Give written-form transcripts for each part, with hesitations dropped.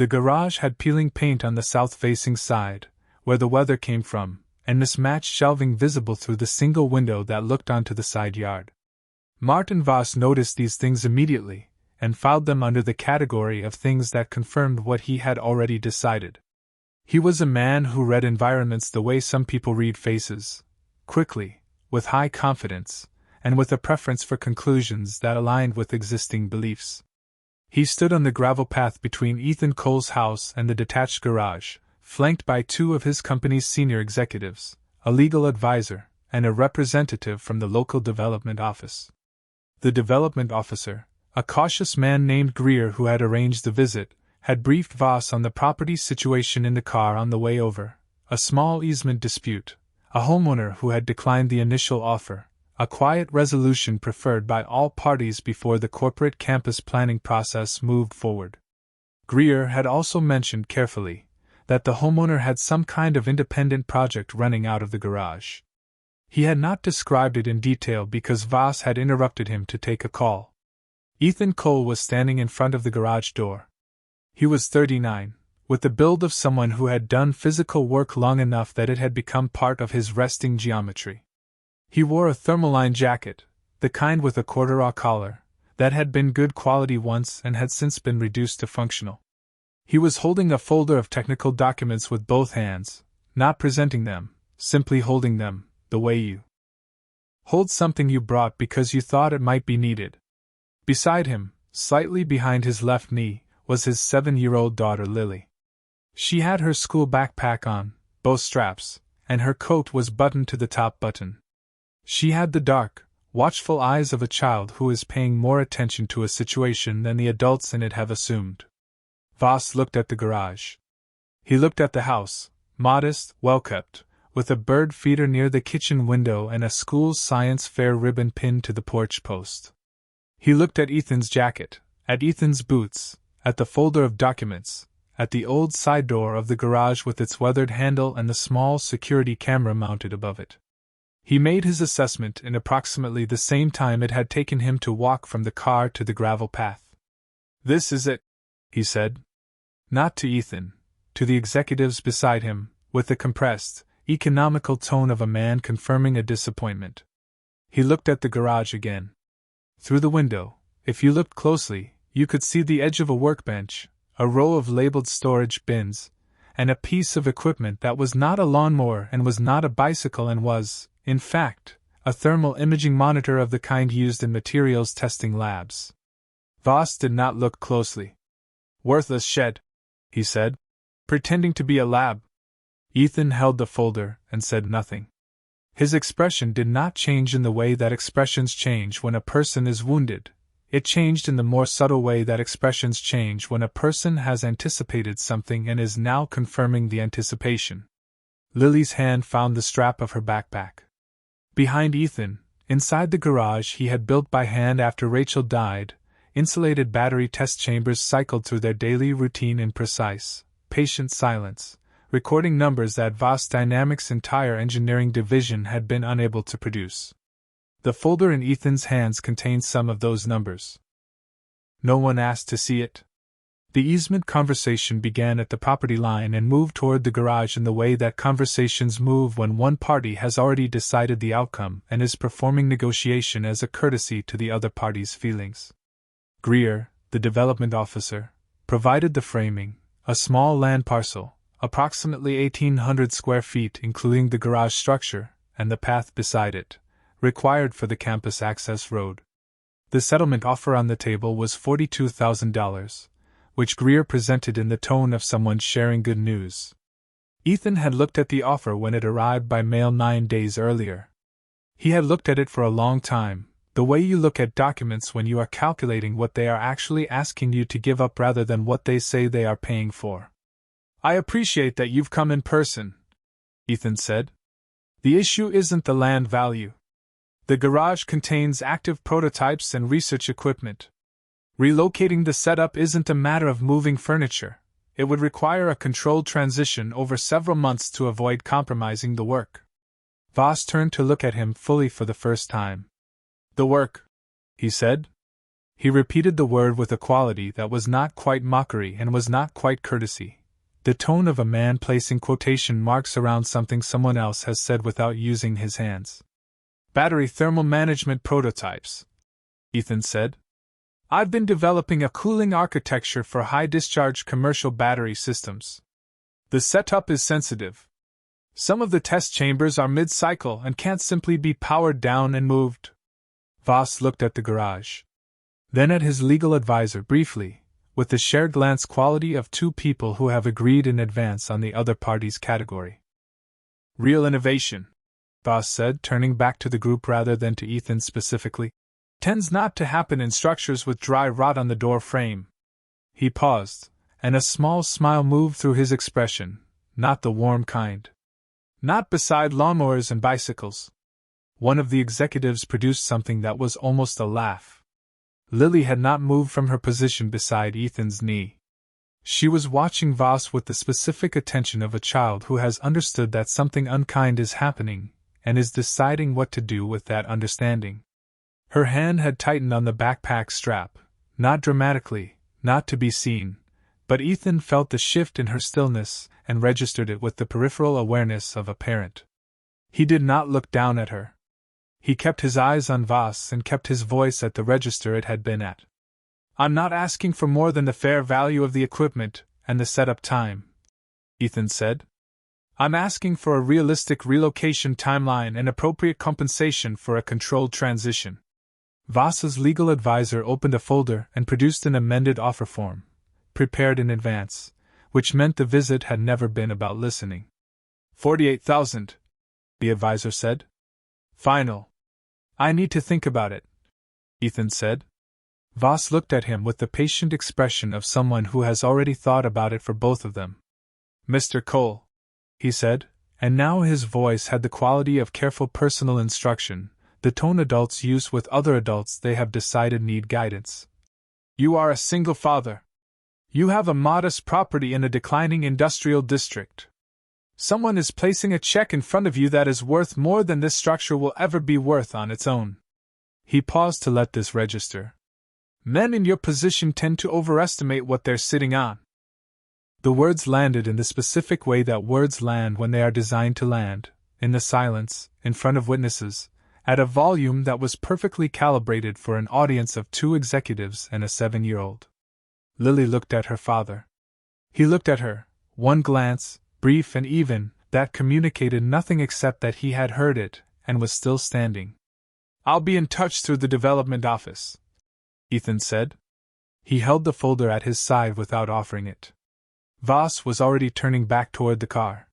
The garage had peeling paint on the south-facing side, where the weather came from, and mismatched shelving visible through the single window that looked onto the side yard. Martin Voss noticed these things immediately, and filed them under the category of things that confirmed what he had already decided. He was a man who read environments the way some people read faces, quickly, with high confidence, and with a preference for conclusions that aligned with existing beliefs. He stood on the gravel path between Ethan Cole's house and the detached garage, flanked by two of his company's senior executives, a legal advisor, and a representative from the local development office. The development officer, a cautious man named Greer who had arranged the visit, had briefed Voss on the property's situation in the car on the way over, a small easement dispute, a homeowner who had declined the initial offer, a quiet resolution preferred by all parties before the corporate campus planning process moved forward. Greer had also mentioned carefully that the homeowner had some kind of independent project running out of the garage. He had not described it in detail because Voss had interrupted him to take a call. Ethan Cole was standing in front of the garage door. He was 39, with the build of someone who had done physical work long enough that it had become part of his resting geometry. He wore a thermaline jacket, the kind with a corduroy collar, that had been good quality once and had since been reduced to functional. He was holding a folder of technical documents with both hands, not presenting them, simply holding them, the way you hold something you brought because you thought it might be needed. Beside him, slightly behind his left knee, was his 7-year-old daughter Lily. She had her school backpack on, both straps, and her coat was buttoned to the top button. She had the dark, watchful eyes of a child who is paying more attention to a situation than the adults in it have assumed. Voss looked at the garage. He looked at the house, modest, well-kept, with a bird feeder near the kitchen window and a school science fair ribbon pinned to the porch post. He looked at Ethan's jacket, at Ethan's boots, at the folder of documents, at the old side door of the garage with its weathered handle and the small security camera mounted above it. He made his assessment in approximately the same time it had taken him to walk from the car to the gravel path. "This is it," he said. Not to Ethan, to the executives beside him, with the compressed, economical tone of a man confirming a disappointment. He looked at the garage again. Through the window, if you looked closely, you could see the edge of a workbench, a row of labeled storage bins, and a piece of equipment that was not a lawnmower and was not a bicycle and was, in fact, a thermal imaging monitor of the kind used in materials testing labs. Voss did not look closely. "Worthless shed," he said, pretending to be a lab. Ethan held the folder and said nothing. His expression did not change in the way that expressions change when a person is wounded. It changed in the more subtle way that expressions change when a person has anticipated something and is now confirming the anticipation. Lily's hand found the strap of her backpack. Behind Ethan, inside the garage he had built by hand after Rachel died, insulated battery test chambers cycled through their daily routine in precise, patient silence, recording numbers that Voss Dynamics' entire engineering division had been unable to produce. The folder in Ethan's hands contained some of those numbers. No one asked to see it. The easement conversation began at the property line and moved toward the garage in the way that conversations move when one party has already decided the outcome and is performing negotiation as a courtesy to the other party's feelings. Greer, the development officer, provided the framing, a small land parcel, approximately 1,800 square feet including the garage structure, and the path beside it, required for the campus access road. The settlement offer on the table was $42,000, which Greer presented in the tone of someone sharing good news. Ethan had looked at the offer when it arrived by mail 9 days earlier. He had looked at it for a long time, the way you look at documents when you are calculating what they are actually asking you to give up rather than what they say they are paying for. "I appreciate that you've come in person," Ethan said. "The issue isn't the land value. The garage contains active prototypes and research equipment. Relocating the setup isn't a matter of moving furniture. It would require a controlled transition over several months to avoid compromising the work." Voss turned to look at him fully for the first time. "The work," he said. He repeated the word with a quality that was not quite mockery and was not quite courtesy, the tone of a man placing quotation marks around something someone else has said without using his hands. Battery thermal management prototypes, Ethan said. I've been developing a cooling architecture for high-discharge commercial battery systems. The setup is sensitive. Some of the test chambers are mid-cycle and can't simply be powered down and moved. Voss looked at the garage. Then at his legal advisor briefly, with the shared glance quality of two people who have agreed in advance on the other party's category. Real innovation, Voss said, turning back to the group rather than to Ethan specifically, tends not to happen in structures with dry rot on the door frame. He paused, and a small smile moved through his expression, not the warm kind. Not beside lawnmowers and bicycles. One of the executives produced something that was almost a laugh. Lily had not moved from her position beside Ethan's knee. She was watching Voss with the specific attention of a child who has understood that something unkind is happening, and is deciding what to do with that understanding. Her hand had tightened on the backpack strap, not dramatically, not to be seen, but Ethan felt the shift in her stillness and registered it with the peripheral awareness of a parent. He did not look down at her. He kept his eyes on Voss and kept his voice at the register it had been at. I'm not asking for more than the fair value of the equipment and the setup time, Ethan said. I'm asking for a realistic relocation timeline and appropriate compensation for a controlled transition. Voss's legal advisor opened a folder and produced an amended offer form, prepared in advance, which meant the visit had never been about listening. 48,000, the advisor said. Final. I need to think about it, Ethan said. Voss looked at him with the patient expression of someone who has already thought about it for both of them. Mr. Cole, he said, and now his voice had the quality of careful personal instruction, the tone adults use with other adults they have decided need guidance. You are a single father. You have a modest property in a declining industrial district. Someone is placing a check in front of you that is worth more than this structure will ever be worth on its own. He paused to let this register. Men in your position tend to overestimate what they're sitting on. The words landed in the specific way that words land when they are designed to land, in the silence, in front of witnesses, at a volume that was perfectly calibrated for an audience of 2 executives and a 7-year-old. Lily looked at her father. He looked at her, one glance, brief and even, that communicated nothing except that he had heard it, and was still standing. I'll be in touch through the development office, Ethan said. He held the folder at his side without offering it. Voss was already turning back toward the car.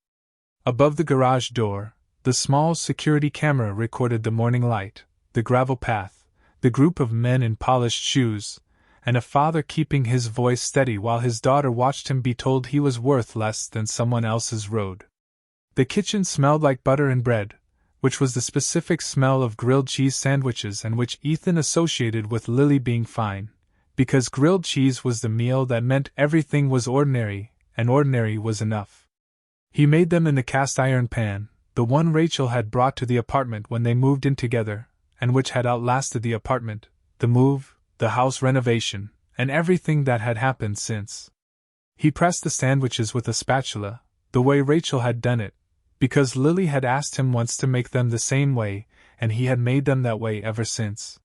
Above the garage door, the small security camera recorded the morning light, the gravel path, the group of men in polished shoes, and a father keeping his voice steady while his daughter watched him be told he was worth less than someone else's road. The kitchen smelled like butter and bread, which was the specific smell of grilled cheese sandwiches and which Ethan associated with Lily being fine, because grilled cheese was the meal that meant everything was ordinary, and ordinary was enough. He made them in the cast-iron pan, the one Rachel had brought to the apartment when they moved in together, and which had outlasted the apartment, the move, the house renovation, and everything that had happened since. He pressed the sandwiches with a spatula, the way Rachel had done it, because Lily had asked him once to make them the same way, and he had made them that way ever since.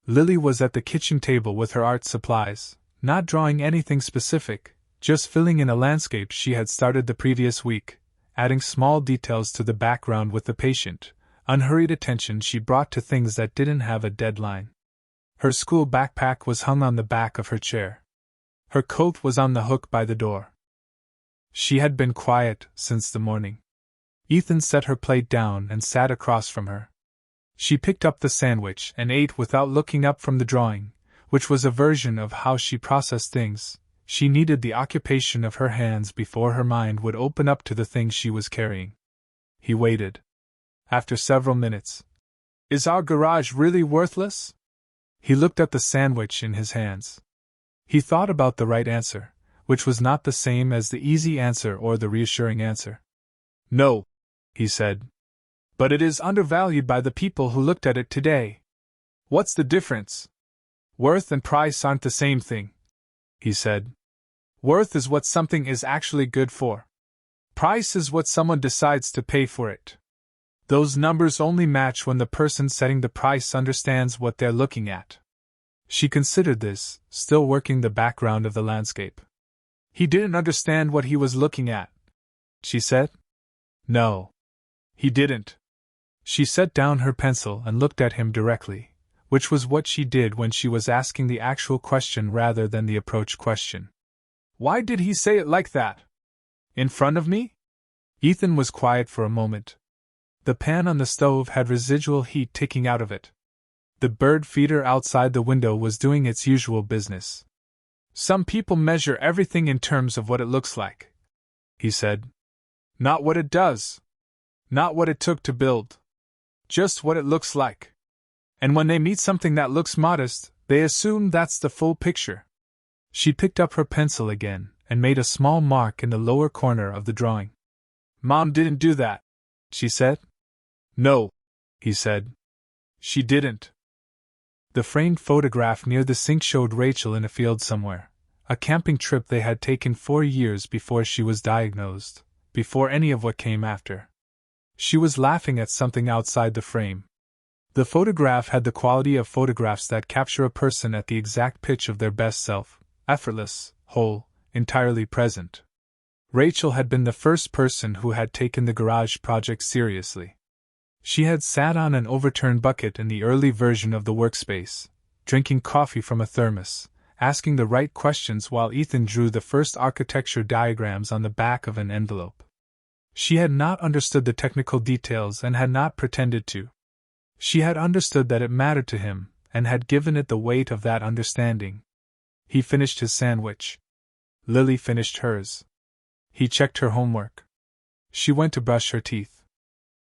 Lily was at the kitchen table with her art supplies, not drawing anything specific, just filling in a landscape she had started the previous week, adding small details to the background with the patient, unhurried attention she brought to things that didn't have a deadline. Her school backpack was hung on the back of her chair. Her coat was on the hook by the door. She had been quiet since the morning. Ethan set her plate down and sat across from her. She picked up the sandwich and ate without looking up from the drawing, which was a version of how she processed things. She needed the occupation of her hands before her mind would open up to the things she was carrying. He waited. After several minutes. Is our garage really worthless? He looked at the sandwich in his hands. He thought about the right answer, which was not the same as the easy answer or the reassuring answer. No, he said. But it is undervalued by the people who looked at it today. What's the difference? Worth and price aren't the same thing, he said. Worth is what something is actually good for. Price is what someone decides to pay for it. Those numbers only match when the person setting the price understands what they're looking at. She considered this, still working the background of the landscape. He didn't understand what he was looking at, she said. No. He didn't. She set down her pencil and looked at him directly, which was what she did when she was asking the actual question rather than the approach question. Why did he say it like that? In front of me? Ethan was quiet for a moment. The pan on the stove had residual heat ticking out of it. The bird feeder outside the window was doing its usual business. Some people measure everything in terms of what it looks like, he said. Not what it does. Not what it took to build. Just what it looks like. And when they meet something that looks modest, they assume that's the full picture. She picked up her pencil again and made a small mark in the lower corner of the drawing. Mom didn't do that, she said. No, he said. She didn't. The framed photograph near the sink showed Rachel in a field somewhere, a camping trip they had taken 4 years before she was diagnosed, before any of what came after. She was laughing at something outside the frame. The photograph had the quality of photographs that capture a person at the exact pitch of their best self, effortless, whole, entirely present. Rachel had been the first person who had taken the garage project seriously. She had sat on an overturned bucket in the early version of the workspace, drinking coffee from a thermos, asking the right questions while Ethan drew the first architecture diagrams on the back of an envelope. She had not understood the technical details and had not pretended to. She had understood that it mattered to him, and had given it the weight of that understanding. He finished his sandwich. Lily finished hers. He checked her homework. She went to brush her teeth.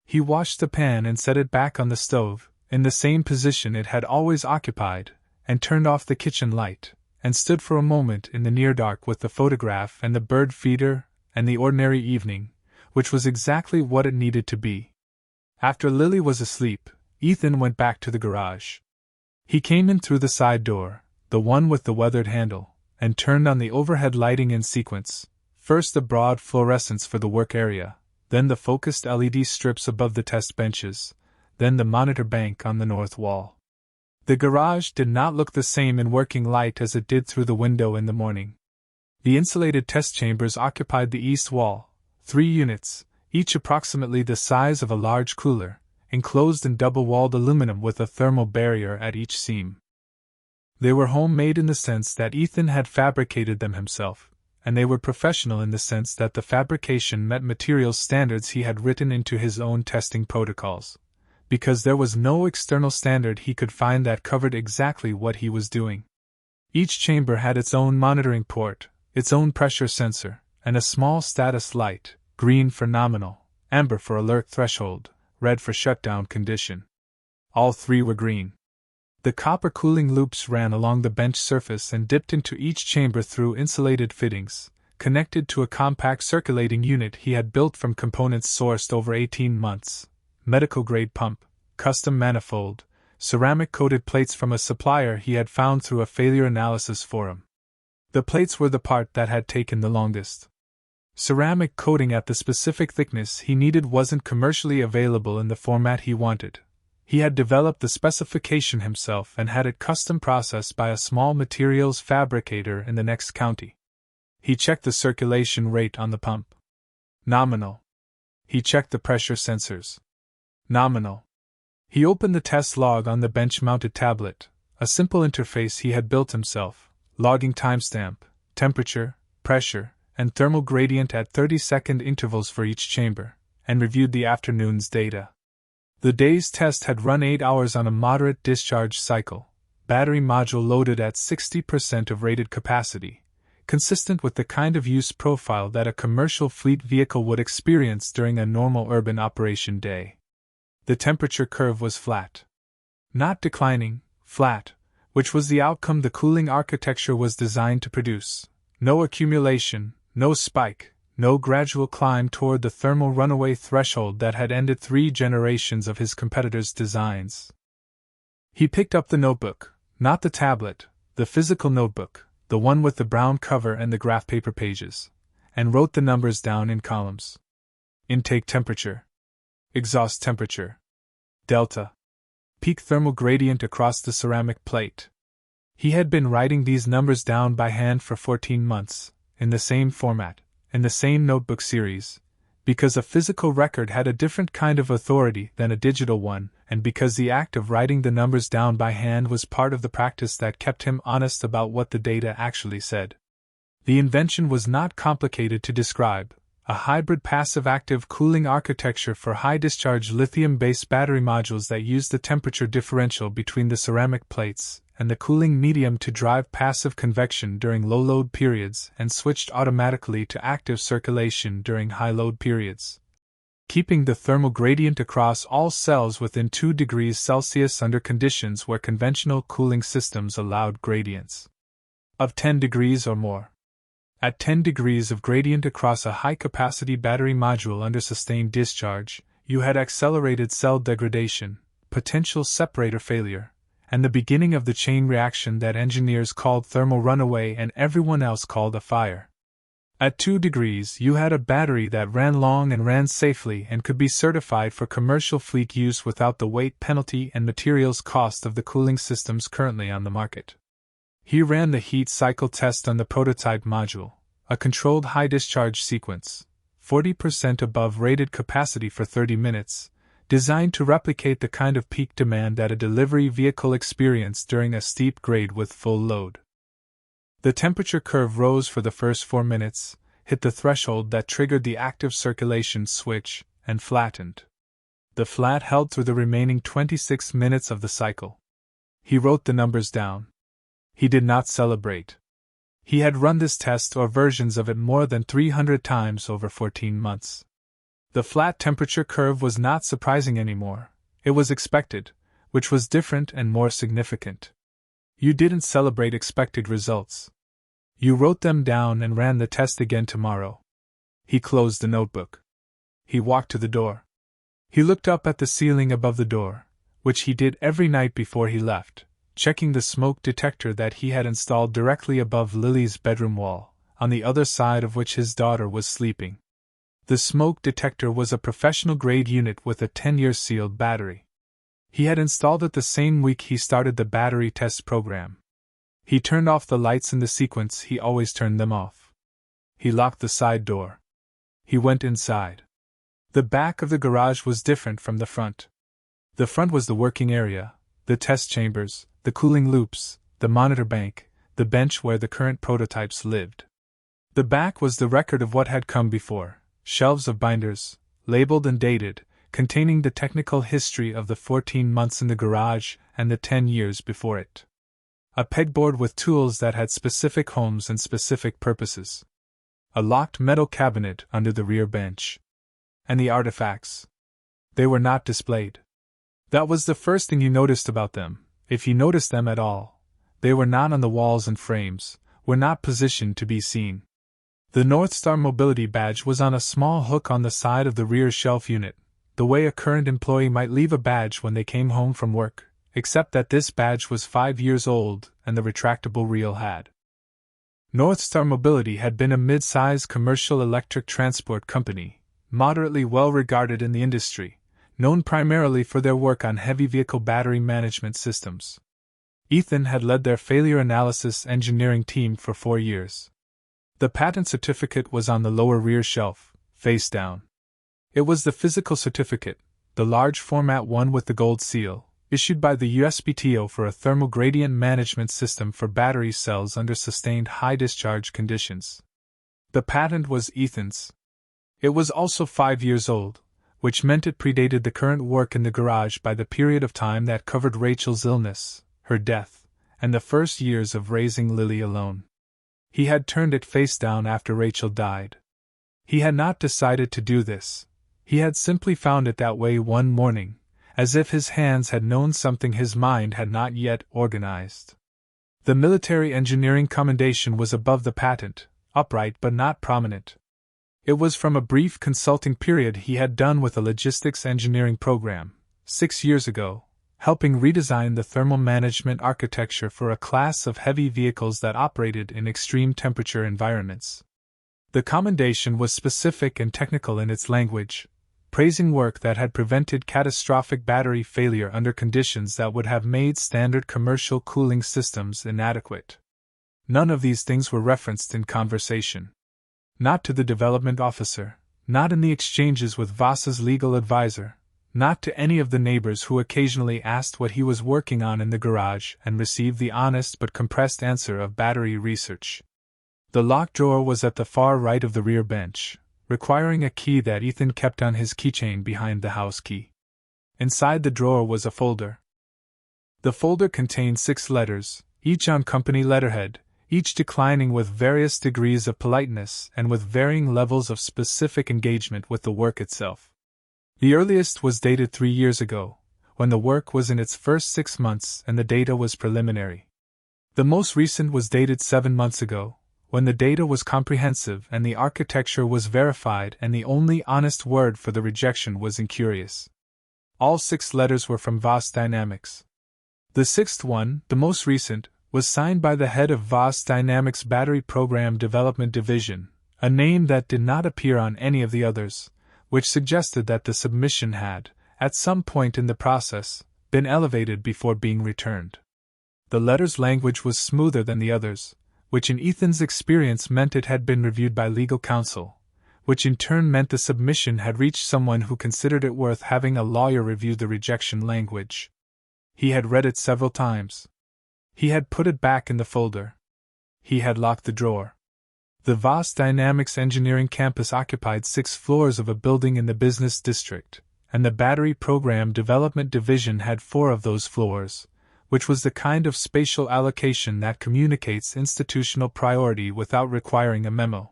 He washed the pan and set it back on the stove, in the same position it had always occupied, and turned off the kitchen light, and stood for a moment in the near dark with the photograph and the bird feeder and the ordinary evening, which was exactly what it needed to be. After Lily was asleep, Ethan went back to the garage. He came in through the side door, the one with the weathered handle, and turned on the overhead lighting in sequence, first the broad fluorescence for the work area, then the focused LED strips above the test benches, then the monitor bank on the north wall. The garage did not look the same in working light as it did through the window in the morning. The insulated test chambers occupied the east wall, 3 units, each approximately the size of a large cooler, enclosed in double-walled aluminum with a thermal barrier at each seam. They were homemade in the sense that Ethan had fabricated them himself, and they were professional in the sense that the fabrication met materials standards he had written into his own testing protocols, because there was no external standard he could find that covered exactly what he was doing. Each chamber had its own monitoring port, its own pressure sensor, and a small status light, green for nominal, amber for alert threshold, red for shutdown condition. All 3 were green. The copper cooling loops ran along the bench surface and dipped into each chamber through insulated fittings, connected to a compact circulating unit he had built from components sourced over 18 months, medical-grade pump, custom manifold, ceramic-coated plates from a supplier he had found through a failure analysis forum. The plates were the part that had taken the longest. Ceramic coating at the specific thickness he needed wasn't commercially available in the format he wanted. He had developed the specification himself and had it custom processed by a small materials fabricator in the next county. He checked the circulation rate on the pump. Nominal. He checked the pressure sensors. Nominal. He opened the test log on the bench-mounted tablet, a simple interface he had built himself, logging timestamp, temperature, pressure, and thermal gradient at 30-second intervals for each chamber, and reviewed the afternoon's data. The day's test had run 8 hours on a moderate discharge cycle, battery module loaded at 60% of rated capacity, consistent with the kind of use profile that a commercial fleet vehicle would experience during a normal urban operation day. The temperature curve was flat. Not declining, flat, which was the outcome the cooling architecture was designed to produce. No accumulation, no spike, no gradual climb toward the thermal runaway threshold that had ended 3 generations of his competitors' designs. He picked up the notebook, Not the tablet, the physical notebook, the one with the brown cover and the graph paper pages, and wrote the numbers down in columns. Intake temperature. Exhaust temperature. Delta. Peak thermal gradient across the ceramic plate. He had been writing these numbers down by hand for 14 months, in the same format, in the same notebook series, because a physical record had a different kind of authority than a digital one, and because the act of writing the numbers down by hand was part of the practice that kept him honest about what the data actually said. The invention was not complicated to describe: a hybrid passive-active cooling architecture for high-discharge lithium-based battery modules that used the temperature differential between the ceramic plates and the cooling medium to drive passive convection during low-load periods and switched automatically to active circulation during high-load periods, keeping the thermal gradient across all cells within 2 degrees Celsius under conditions where conventional cooling systems allowed gradients of 10 degrees or more. At 10 degrees of gradient across a high-capacity battery module under sustained discharge, you had accelerated cell degradation, potential separator failure, and the beginning of the chain reaction that engineers called thermal runaway and everyone else called a fire. At 2 degrees, you had a battery that ran long and ran safely and could be certified for commercial fleet use without the weight penalty and materials cost of the cooling systems currently on the market. He ran the heat cycle test on the prototype module, a controlled high discharge sequence, 40% above rated capacity for 30 minutes, designed to replicate the kind of peak demand that a delivery vehicle experienced during a steep grade with full load. The temperature curve rose for the first 4 minutes, hit the threshold that triggered the active circulation switch, and flattened. The flat held through the remaining 26 minutes of the cycle. He wrote the numbers down. He did not celebrate. He had run this test or versions of it more than 300 times over 14 months. The flat temperature curve was not surprising anymore. It was expected, which was different and more significant. You didn't celebrate expected results. You wrote them down and ran the test again tomorrow. He closed the notebook. He walked to the door. He looked up at the ceiling above the door, which he did every night before he left, checking the smoke detector that he had installed directly above Lily's bedroom wall, on the other side of which his daughter was sleeping. The smoke detector was a professional-grade unit with a 10-year sealed battery. He had installed it the same week he started the battery test program. He turned off the lights in the sequence he always turned them off. He locked the side door. He went inside. The back of the garage was different from the front. The front was the working area, the test chambers, the cooling loops, the monitor bank, the bench where the current prototypes lived. The back was the record of what had come before. Shelves of binders, labeled and dated, containing the technical history of the 14 months in the garage and the 10 years before it. A pegboard with tools that had specific homes and specific purposes. A locked metal cabinet under the rear bench. And the artifacts. They were not displayed. That was the first thing you noticed about them, if you noticed them at all. They were not on the walls and frames, were not positioned to be seen. The North Star Mobility badge was on a small hook on the side of the rear shelf unit, the way a current employee might leave a badge when they came home from work, except that this badge was 5 years old and the retractable reel had. North Star Mobility had been a mid-size commercial electric transport company, moderately well regarded in the industry, known primarily for their work on heavy vehicle battery management systems. Ethan had led their failure analysis engineering team for 4 years. The patent certificate was on the lower rear shelf, face down. It was the physical certificate, the large format one with the gold seal, issued by the USPTO for a thermal gradient management system for battery cells under sustained high discharge conditions. The patent was Ethan's. It was also 5 years old, which meant it predated the current work in the garage by the period of time that covered Rachel's illness, her death, and the first years of raising Lily alone. He had turned it face down after Rachel died. He had not decided to do this. He had simply found it that way one morning, as if his hands had known something his mind had not yet organized. The military engineering commendation was above the patent, upright but not prominent. It was from a brief consulting period he had done with a logistics engineering program, 6 years ago, helping redesign the thermal management architecture for a class of heavy vehicles that operated in extreme temperature environments. The commendation was specific and technical in its language, praising work that had prevented catastrophic battery failure under conditions that would have made standard commercial cooling systems inadequate. None of these things were referenced in conversation. Not to the development officer, not in the exchanges with Voss's legal advisor, not to any of the neighbors who occasionally asked what he was working on in the garage and received the honest but compressed answer of battery research. The locked drawer was at the far right of the rear bench, requiring a key that Ethan kept on his keychain behind the house key. Inside the drawer was a folder. The folder contained 6 letters, each on company letterhead, each declining with various degrees of politeness and with varying levels of specific engagement with the work itself. The earliest was dated 3 years ago, when the work was in its first 6 months and the data was preliminary. The most recent was dated 7 months ago, when the data was comprehensive and the architecture was verified and the only honest word for the rejection was incurious. All 6 letters were from Voss Dynamics. The 6th one, the most recent, was signed by the head of Voss Dynamics Battery Program Development Division, a name that did not appear on any of the others, which suggested that the submission had, at some point in the process, been elevated before being returned. The letter's language was smoother than the others, which in Ethan's experience meant it had been reviewed by legal counsel, which in turn meant the submission had reached someone who considered it worth having a lawyer review the rejection language. He had read it several times. He had put it back in the folder. He had locked the drawer. The Voss Dynamics Engineering campus occupied 6 floors of a building in the business district, and the Battery Program Development Division had 4 of those floors, which was the kind of spatial allocation that communicates institutional priority without requiring a memo.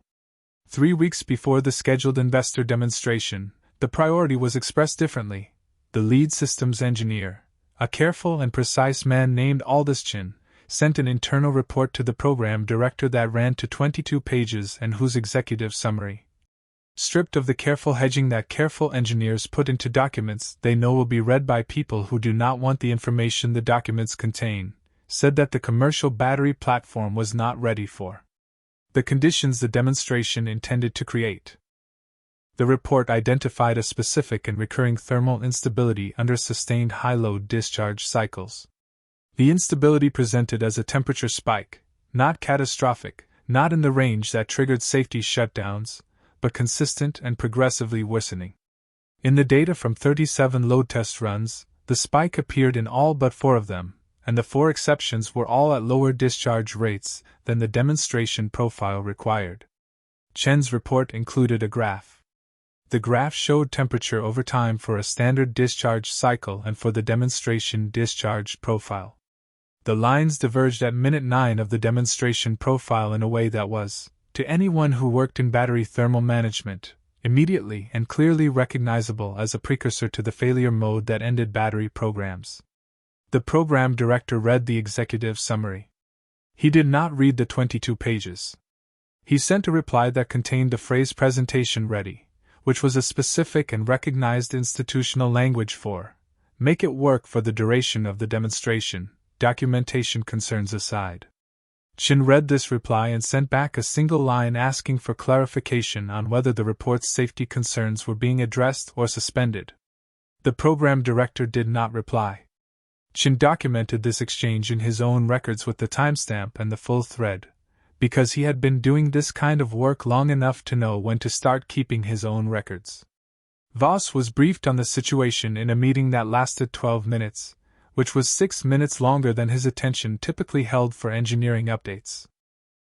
3 weeks before the scheduled investor demonstration, the priority was expressed differently. The lead systems engineer, a careful and precise man named Aldous Chin, sent an internal report to the program director that ran to 22 pages and whose executive summary, stripped of the careful hedging that careful engineers put into documents they know will be read by people who do not want the information the documents contain, said that the commercial battery platform was not ready for the conditions the demonstration intended to create. The report identified a specific and recurring thermal instability under sustained high-load discharge cycles. The instability presented as a temperature spike, not catastrophic, not in the range that triggered safety shutdowns, but consistent and progressively worsening. In the data from 37 load test runs, the spike appeared in all but 4 of them, and the 4 exceptions were all at lower discharge rates than the demonstration profile required. Chen's report included a graph. The graph showed temperature over time for a standard discharge cycle and for the demonstration discharge profile. The lines diverged at minute 9 of the demonstration profile in a way that was, to anyone who worked in battery thermal management, immediately and clearly recognizable as a precursor to the failure mode that ended battery programs. The program director read the executive summary. He did not read the 22 pages. He sent a reply that contained the phrase "presentation ready," which was a specific and recognized institutional language for make it work for the duration of the demonstration, documentation concerns aside. Chin read this reply and sent back a single line asking for clarification on whether the report's safety concerns were being addressed or suspended. The program director did not reply. Chin documented this exchange in his own records with the timestamp and the full thread, because he had been doing this kind of work long enough to know when to start keeping his own records. Voss was briefed on the situation in a meeting that lasted 12 minutes, which was 6 minutes longer than his attention typically held for engineering updates.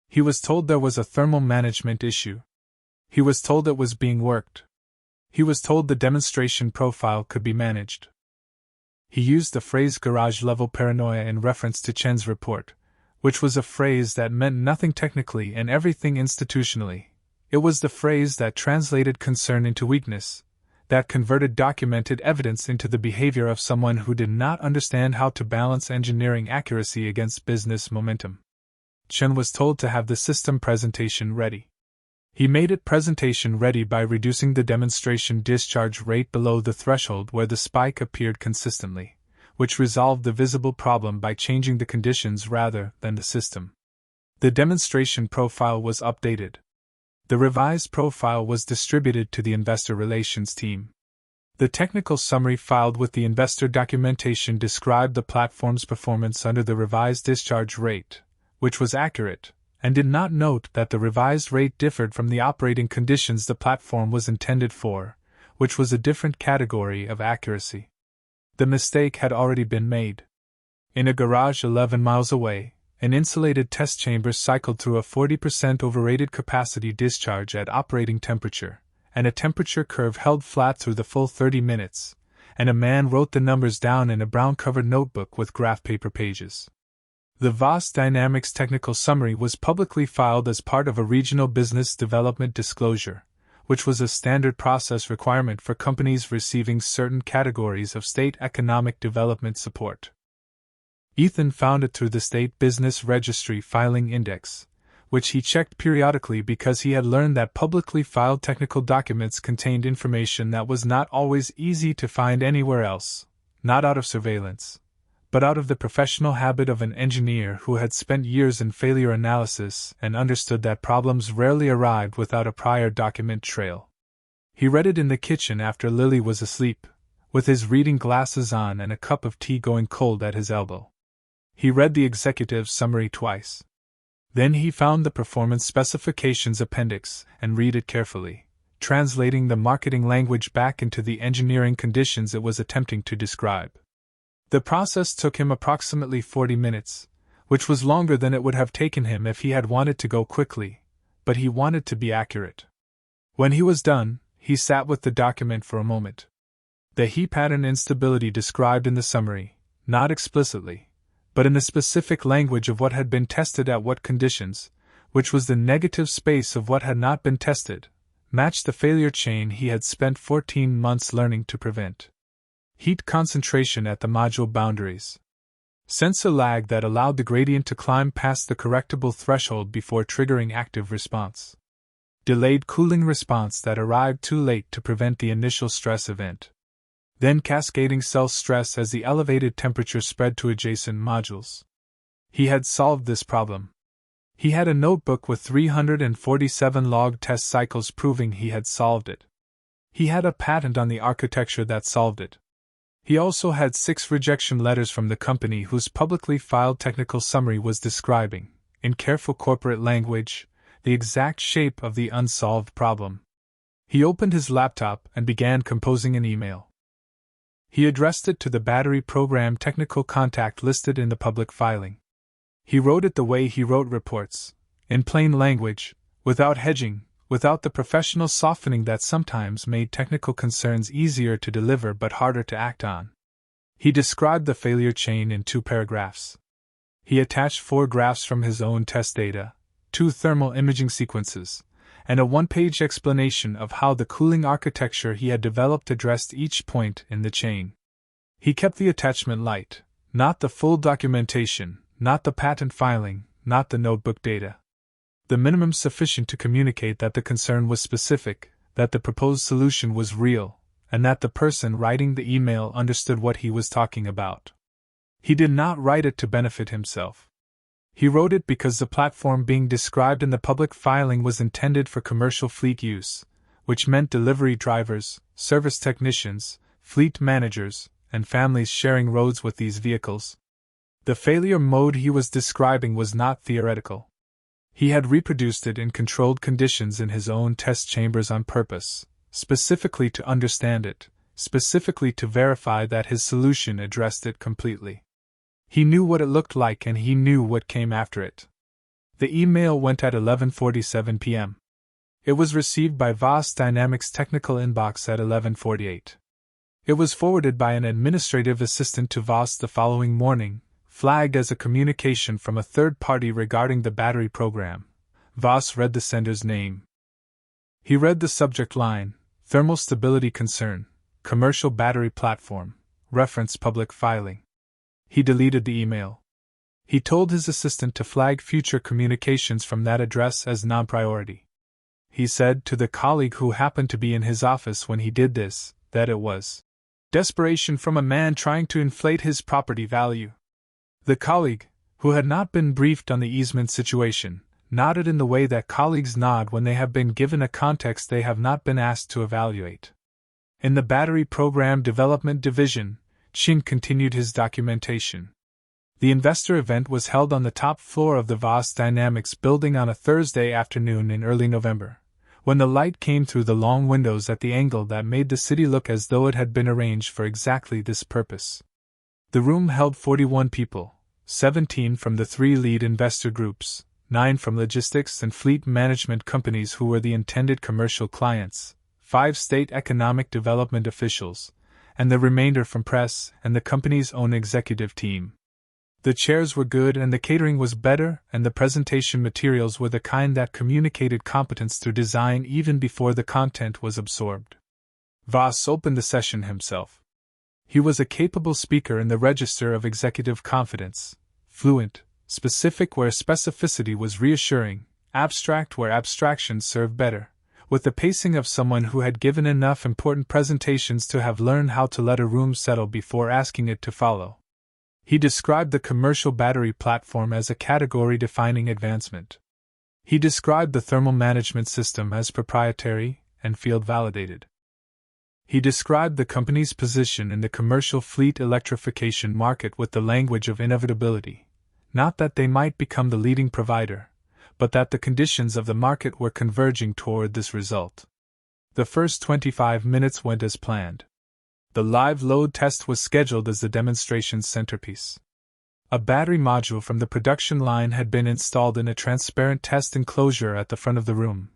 He was told there was a thermal management issue. He was told it was being worked. He was told the demonstration profile could be managed. He used the phrase garage-level paranoia in reference to Chen's report, which was a phrase that meant nothing technically and everything institutionally. It was the phrase that translated concern into weakness, that converted documented evidence into the behavior of someone who did not understand how to balance engineering accuracy against business momentum. Chen was told to have the system presentation ready. He made it presentation ready by reducing the demonstration discharge rate below the threshold where the spike appeared consistently, which resolved the visible problem by changing the conditions rather than the system. The demonstration profile was updated. The revised profile was distributed to the investor relations team. The technical summary filed with the investor documentation described the platform's performance under the revised discharge rate, which was accurate, and did not note that the revised rate differed from the operating conditions the platform was intended for, which was a different category of accuracy. The mistake had already been made. In a garage 11 miles away, an insulated test chamber cycled through a 40% overrated capacity discharge at operating temperature, and a temperature curve held flat through the full 30 minutes, and a man wrote the numbers down in a brown-covered notebook with graph paper pages. The Voss Dynamics technical summary was publicly filed as part of a regional business development disclosure, which was a standard process requirement for companies receiving certain categories of state economic development support. Ethan found it through the State Business Registry Filing Index, which he checked periodically because he had learned that publicly filed technical documents contained information that was not always easy to find anywhere else, not out of surveillance, but out of the professional habit of an engineer who had spent years in failure analysis and understood that problems rarely arrived without a prior document trail. He read it in the kitchen after Lily was asleep, with his reading glasses on and a cup of tea going cold at his elbow. He read the executive summary twice. Then he found the performance specifications appendix and read it carefully, translating the marketing language back into the engineering conditions it was attempting to describe. The process took him approximately 40 minutes, which was longer than it would have taken him if he had wanted to go quickly, but he wanted to be accurate. When he was done, he sat with the document for a moment. The heat pattern instability described in the summary, not explicitly, but in the specific language of what had been tested at what conditions, which was the negative space of what had not been tested, matched the failure chain he had spent 14 months learning to prevent. Heat concentration at the module boundaries. Sensor lag that allowed the gradient to climb past the correctable threshold before triggering active response. Delayed cooling response that arrived too late to prevent the initial stress event. Then cascading cell stress as the elevated temperature spread to adjacent modules. He had solved this problem. He had a notebook with 347 log test cycles proving he had solved it. He had a patent on the architecture that solved it. He also had 6 rejection letters from the company whose publicly filed technical summary was describing, in careful corporate language, the exact shape of the unsolved problem. He opened his laptop and began composing an email. He addressed it to the battery program technical contact listed in the public filing. He wrote it the way he wrote reports, in plain language, without hedging, without the professional softening that sometimes made technical concerns easier to deliver but harder to act on. He described the failure chain in 2 paragraphs. He attached 4 graphs from his own test data, 2 thermal imaging sequences, and a 1-page explanation of how the cooling architecture he had developed addressed each point in the chain. He kept the attachment light, not the full documentation, not the patent filing, not the notebook data. The minimum sufficient to communicate that the concern was specific, that the proposed solution was real, and that the person writing the email understood what he was talking about. He did not write it to benefit himself. He wrote it because the platform being described in the public filing was intended for commercial fleet use, which meant delivery drivers, service technicians, fleet managers, and families sharing roads with these vehicles. The failure mode he was describing was not theoretical. He had reproduced it in controlled conditions in his own test chambers on purpose, specifically to understand it, specifically to verify that his solution addressed it completely. He knew what it looked like and he knew what came after it. The email went at 11:47 p.m. It was received by Voss Dynamics technical inbox at 11:48. It was forwarded by an administrative assistant to Voss the following morning, flagged as a communication from a third party regarding the battery program. Voss read the sender's name. He read the subject line, Thermal Stability Concern, Commercial Battery Platform, reference public filing. He deleted the email. He told his assistant to flag future communications from that address as non-priority. He said to the colleague who happened to be in his office when he did this, that it was Desperation from a man trying to inflate his property value. The colleague, who had not been briefed on the easement situation, nodded in the way that colleagues nod when they have been given a context they have not been asked to evaluate. In the Battery Program Development Division, Chin continued his documentation. The investor event was held on the top floor of the Voss Dynamics building on a Thursday afternoon in early November, when the light came through the long windows at the angle that made the city look as though it had been arranged for exactly this purpose. The room held 41 people, 17 from the 3 lead investor groups, 9 from logistics and fleet management companies who were the intended commercial clients, 5 state economic development officials, and the remainder from press and the company's own executive team. The chairs were good and the catering was better, and the presentation materials were the kind that communicated competence through design even before the content was absorbed. Voss opened the session himself. He was a capable speaker in the register of executive confidence, fluent, specific where specificity was reassuring, abstract where abstraction served better, with the pacing of someone who had given enough important presentations to have learned how to let a room settle before asking it to follow. He described the commercial battery platform as a category-defining advancement. He described the thermal management system as proprietary and field-validated. He described the company's position in the commercial fleet electrification market with the language of inevitability, not that they might become the leading provider, but that the conditions of the market were converging toward this result. The first 25 minutes went as planned. The live load test was scheduled as the demonstration's centerpiece. A battery module from the production line had been installed in a transparent test enclosure at the front of the room,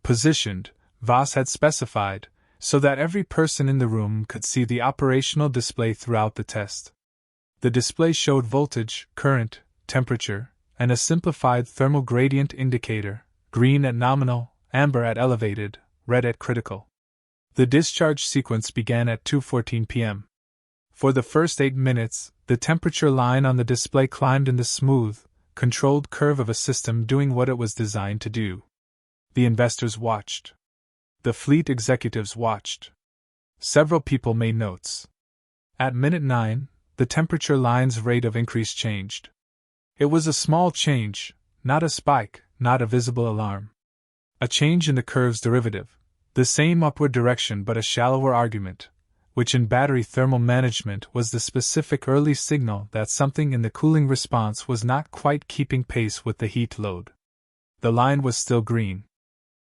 positioned, Voss had specified, so that every person in the room could see the operational display throughout the test. The display showed voltage, current, temperature, and a simplified thermal gradient indicator, green at nominal, amber at elevated, red at critical. The discharge sequence began at 2:14 p.m. For the first 8 minutes, the temperature line on the display climbed in the smooth, controlled curve of a system doing what it was designed to do. The investors watched. The fleet executives watched. Several people made notes. At minute 9, the temperature line's rate of increase changed. It was a small change, not a spike, not a visible alarm. A change in the curve's derivative. The same upward direction but a shallower argument, which in battery thermal management was the specific early signal that something in the cooling response was not quite keeping pace with the heat load. The line was still green.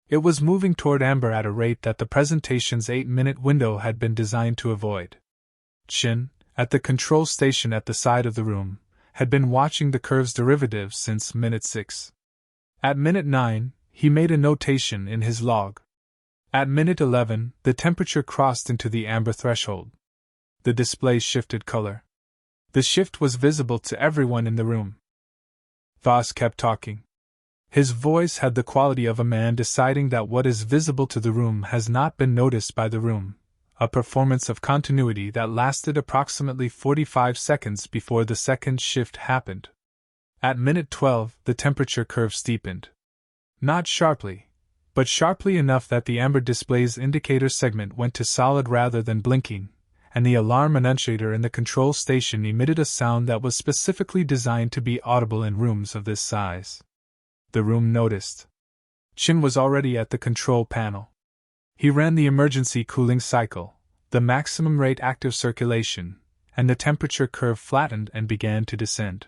It was moving toward amber at a rate that the presentation's 8-minute window had been designed to avoid. Chin, at the control station at the side of the room, had been watching the curve's derivative since minute 6. At minute 9, he made a notation in his log. At minute 11, the temperature crossed into the amber threshold. The display shifted color. The shift was visible to everyone in the room. Voss kept talking. His voice had the quality of a man deciding that what is visible to the room has not been noticed by the room, a performance of continuity that lasted approximately 45 seconds before the second shift happened. At minute 12, the temperature curve steepened. Not sharply, but sharply enough that the amber display's indicator segment went to solid rather than blinking, and the alarm annunciator in the control station emitted a sound that was specifically designed to be audible in rooms of this size. The room noticed. Chin was already at the control panel. He ran the emergency cooling cycle, the maximum rate active circulation, and the temperature curve flattened and began to descend.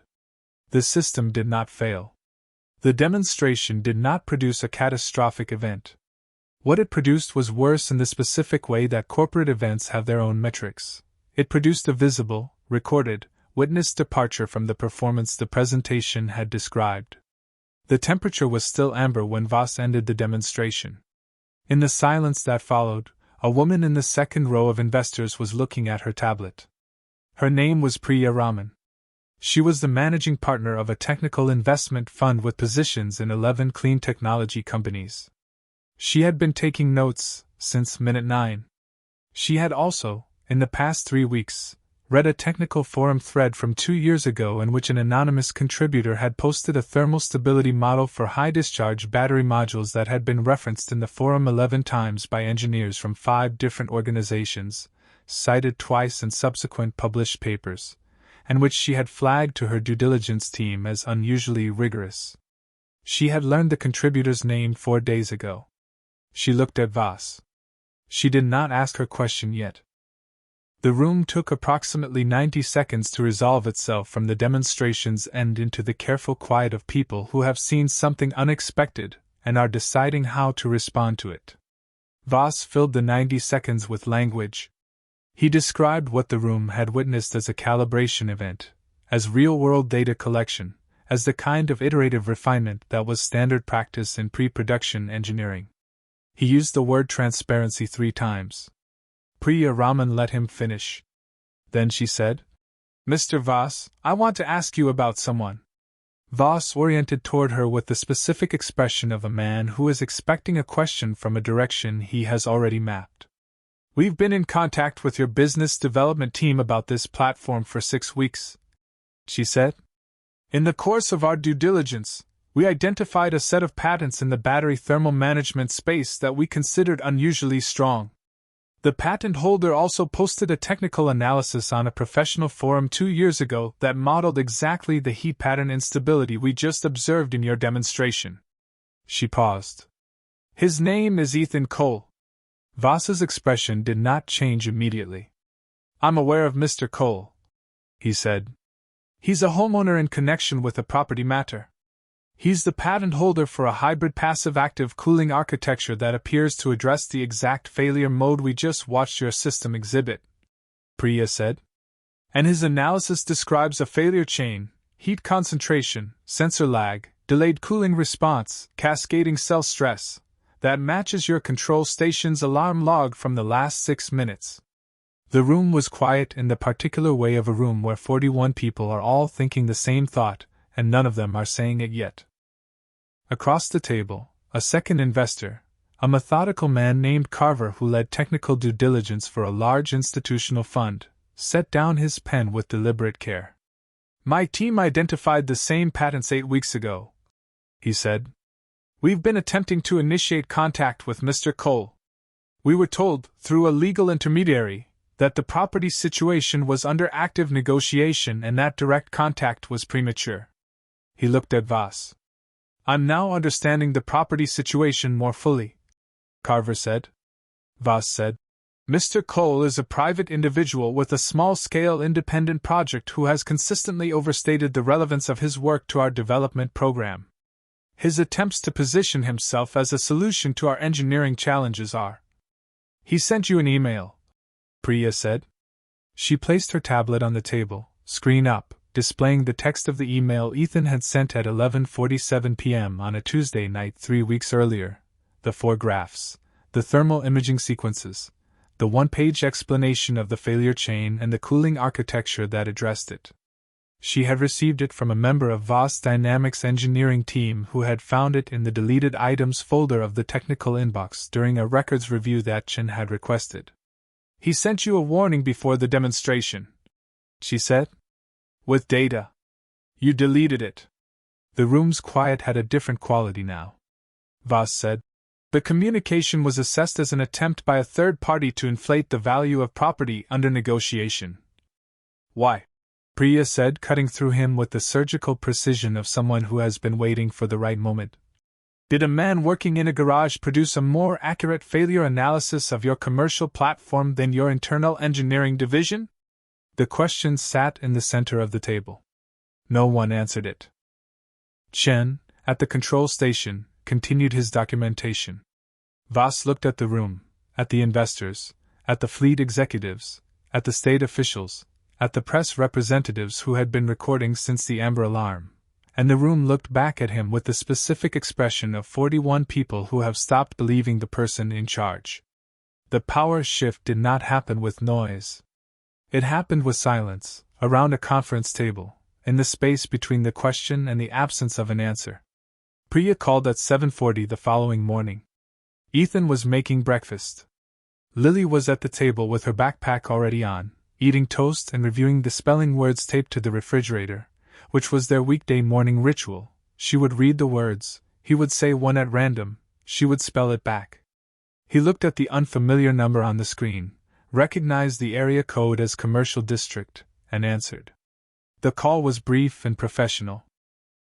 The system did not fail. The demonstration did not produce a catastrophic event. What it produced was worse in the specific way that corporate events have their own metrics. It produced a visible, recorded, witnessed departure from the performance the presentation had described. The temperature was still amber when Voss ended the demonstration. In the silence that followed, a woman in the second row of investors was looking at her tablet. Her name was Priya Raman. She was the managing partner of a technical investment fund with positions in 11 clean technology companies. She had been taking notes since minute 9. She had also, in the past 3 weeks, read a technical forum thread from 2 years ago in which an anonymous contributor had posted a thermal stability model for high-discharge battery modules that had been referenced in the forum 11 times by engineers from 5 different organizations, cited twice in subsequent published papers, and which she had flagged to her due diligence team as unusually rigorous. She had learned the contributor's name 4 days ago. She looked at Voss. She did not ask her question yet. The room took approximately 90 seconds to resolve itself from the demonstration's end into the careful quiet of people who have seen something unexpected and are deciding how to respond to it. Voss filled the 90 seconds with language. He described what the room had witnessed as a calibration event, as real-world data collection, as the kind of iterative refinement that was standard practice in pre-production engineering. He used the word transparency 3 times. Priya Raman let him finish. Then she said, "Mr. Voss, I want to ask you about someone." Voss oriented toward her with the specific expression of a man who is expecting a question from a direction he has already mapped. "We've been in contact with your business development team about this platform for 6 weeks," she said. "In the course of our due diligence, we identified a set of patents in the battery thermal management space that we considered unusually strong. The patent holder also posted a technical analysis on a professional forum 2 years ago that modeled exactly the heat pattern instability we just observed in your demonstration." She paused. "His name is Ethan Cole." Voss's expression did not change immediately. "I'm aware of Mr. Cole," he said. "He's a homeowner in connection with a property matter. He's the patent holder for a hybrid passive-active cooling architecture that appears to address the exact failure mode we just watched your system exhibit," Priya said. "And his analysis describes a failure chain, heat concentration, sensor lag, delayed cooling response, cascading cell stress, that matches your control station's alarm log from the last 6 minutes." The room was quiet in the particular way of a room where 41 people are all thinking the same thought, and none of them are saying it yet. Across the table, a second investor, a methodical man named Carver who led technical due diligence for a large institutional fund, set down his pen with deliberate care. "My team identified the same patents 8 weeks ago," he said. "We've been attempting to initiate contact with Mr. Cole. We were told, through a legal intermediary, that the property situation was under active negotiation and that direct contact was premature." He looked at Voss. "I'm now understanding the property situation more fully," Carver said. Voss said, "Mr. Cole is a private individual with a small-scale independent project who has consistently overstated the relevance of his work to our development program. His attempts to position himself as a solution to our engineering challenges are." "He sent you an email," Priya said. She placed her tablet on the table, screen up, displaying the text of the email Ethan had sent at 11:47 p.m. on a Tuesday night 3 weeks earlier, the 4 graphs, the thermal imaging sequences, the 1-page explanation of the failure chain and the cooling architecture that addressed it. She had received it from a member of Voss Dynamics engineering team who had found it in the deleted items folder of the technical inbox during a records review that Chen had requested. "He sent you a warning before the demonstration," she said. "With data. You deleted it." The room's quiet had a different quality now. Voss said, "The communication was assessed as an attempt by a third party to inflate the value of property under negotiation." "Why?" Priya said, cutting through him with the surgical precision of someone who has been waiting for the right moment. "Did a man working in a garage produce a more accurate failure analysis of your commercial platform than your internal engineering division?" The question sat in the center of the table. No one answered it. Chen, at the control station, continued his documentation. Voss looked at the room, at the investors, at the fleet executives, at the state officials, at the press representatives who had been recording since the Amber Alarm, and the room looked back at him with the specific expression of 41 people who have stopped believing the person in charge. The power shift did not happen with noise. It happened with silence, around a conference table, in the space between the question and the absence of an answer. Priya called at 7:40 the following morning. Ethan was making breakfast. Lily was at the table with her backpack already on, eating toast and reviewing the spelling words taped to the refrigerator, which was their weekday morning ritual. She would read the words, he would say one at random, she would spell it back. He looked at the unfamiliar number on the screen, recognized the area code as Commercial District, and answered. The call was brief and professional.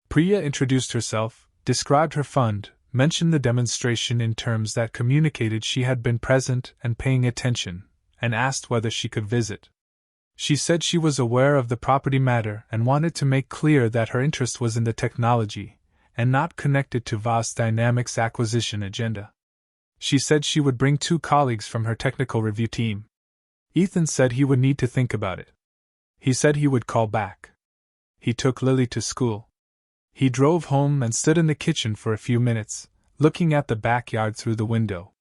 Priya introduced herself, described her fund, mentioned the demonstration in terms that communicated she had been present and paying attention, and asked whether she could visit. She said she was aware of the property matter and wanted to make clear that her interest was in the technology, and not connected to Voss Dynamics' acquisition agenda. She said she would bring 2 colleagues from her technical review team. Ethan said he would need to think about it. He said he would call back. He took Lily to school. He drove home and stood in the kitchen for a few minutes, looking at the backyard through the window.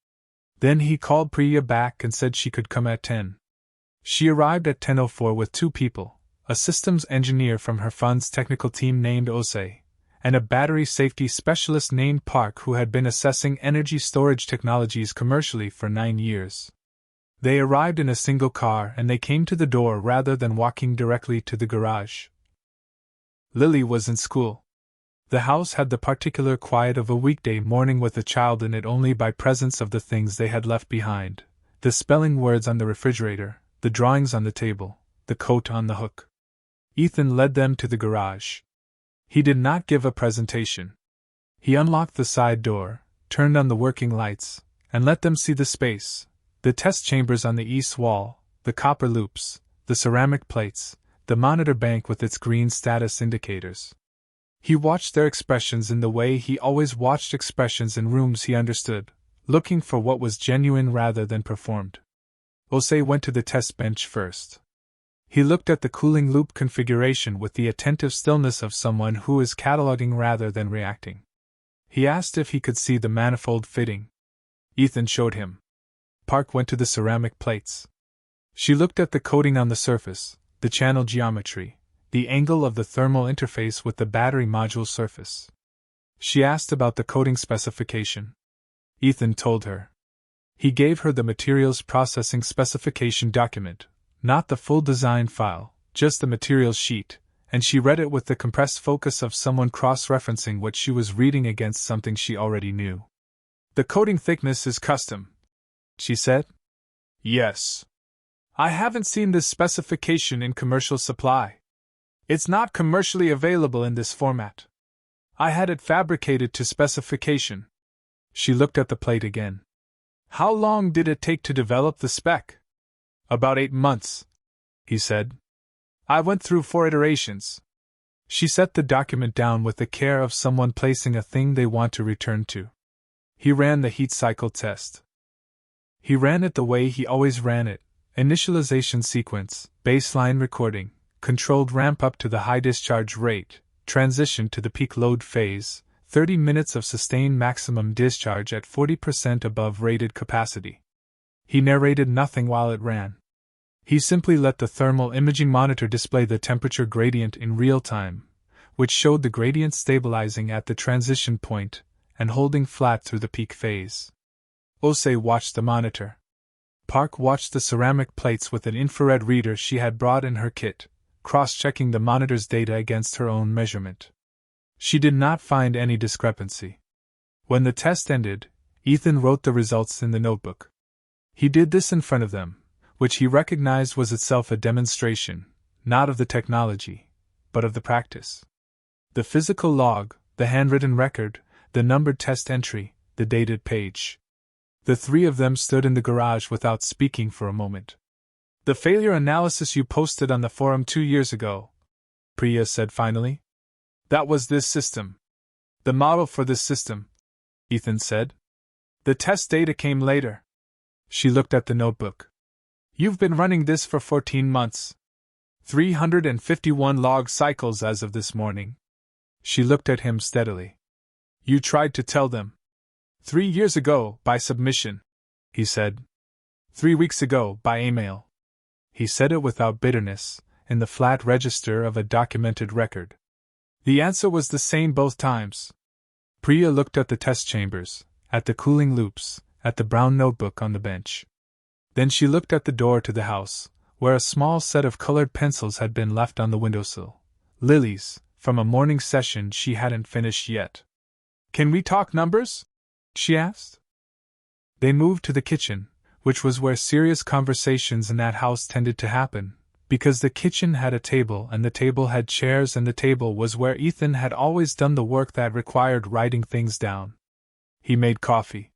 Then he called Priya back and said she could come at 10. She arrived at 10:04 with 2 people, a systems engineer from her fund's technical team named Ose, and a battery safety specialist named Park who had been assessing energy storage technologies commercially for 9 years. They arrived in a single car and they came to the door rather than walking directly to the garage. Lily was in school. The house had the particular quiet of a weekday morning with a child in it only by presence of the things they had left behind, the spelling words on the refrigerator, the drawings on the table, the coat on the hook. Ethan led them to the garage. He did not give a presentation. He unlocked the side door, turned on the working lights, and let them see the space, the test chambers on the east wall, the copper loops, the ceramic plates, the monitor bank with its green status indicators. He watched their expressions in the way he always watched expressions in rooms he understood, looking for what was genuine rather than performed. Ose went to the test bench first. He looked at the cooling loop configuration with the attentive stillness of someone who is cataloging rather than reacting. He asked if he could see the manifold fitting. Ethan showed him. Park went to the ceramic plates. She looked at the coating on the surface, the channel geometry, the angle of the thermal interface with the battery module surface. She asked about the coating specification. Ethan told her. He gave her the materials processing specification document, not the full design file, just the materials sheet, and she read it with the compressed focus of someone cross-referencing what she was reading against something she already knew. The coating thickness is custom, she said. Yes. I haven't seen this specification in commercial supply. It's not commercially available in this format. I had it fabricated to specification. She looked at the plate again. How long did it take to develop the spec? About 8 months, he said. I went through 4 iterations. She set the document down with the care of someone placing a thing they want to return to. He ran the heat cycle test. He ran it the way he always ran it, initialization sequence, baseline recording, controlled ramp up to the high discharge rate, transition to the peak load phase, 30 minutes of sustained maximum discharge at 40% above rated capacity. He narrated nothing while it ran. He simply let the thermal imaging monitor display the temperature gradient in real time, which showed the gradient stabilizing at the transition point and holding flat through the peak phase. Ose watched the monitor. Park watched the ceramic plates with an infrared reader she had brought in her kit, cross-checking the monitor's data against her own measurement. She did not find any discrepancy. When the test ended, Ethan wrote the results in the notebook. He did this in front of them, which he recognized was itself a demonstration, not of the technology, but of the practice. The physical log, the handwritten record, the numbered test entry, the dated page. The 3 of them stood in the garage without speaking for a moment. The failure analysis you posted on the forum 2 years ago, Priya said finally. That was this system. The model for this system, Ethan said. The test data came later. She looked at the notebook. You've been running this for 14 months. 351 log cycles as of this morning. She looked at him steadily. You tried to tell them. 3 years ago, by submission, he said. 3 weeks ago, by email. He said it without bitterness, in the flat register of a documented record. The answer was the same both times. Priya looked at the test chambers, at the cooling loops, at the brown notebook on the bench. Then she looked at the door to the house, where a small set of colored pencils had been left on the windowsill. Lily's, from a morning session she hadn't finished yet. Can we talk numbers? She asked. They moved to the kitchen, which was where serious conversations in that house tended to happen, because the kitchen had a table and the table had chairs and the table was where Ethan had always done the work that required writing things down. He made coffee.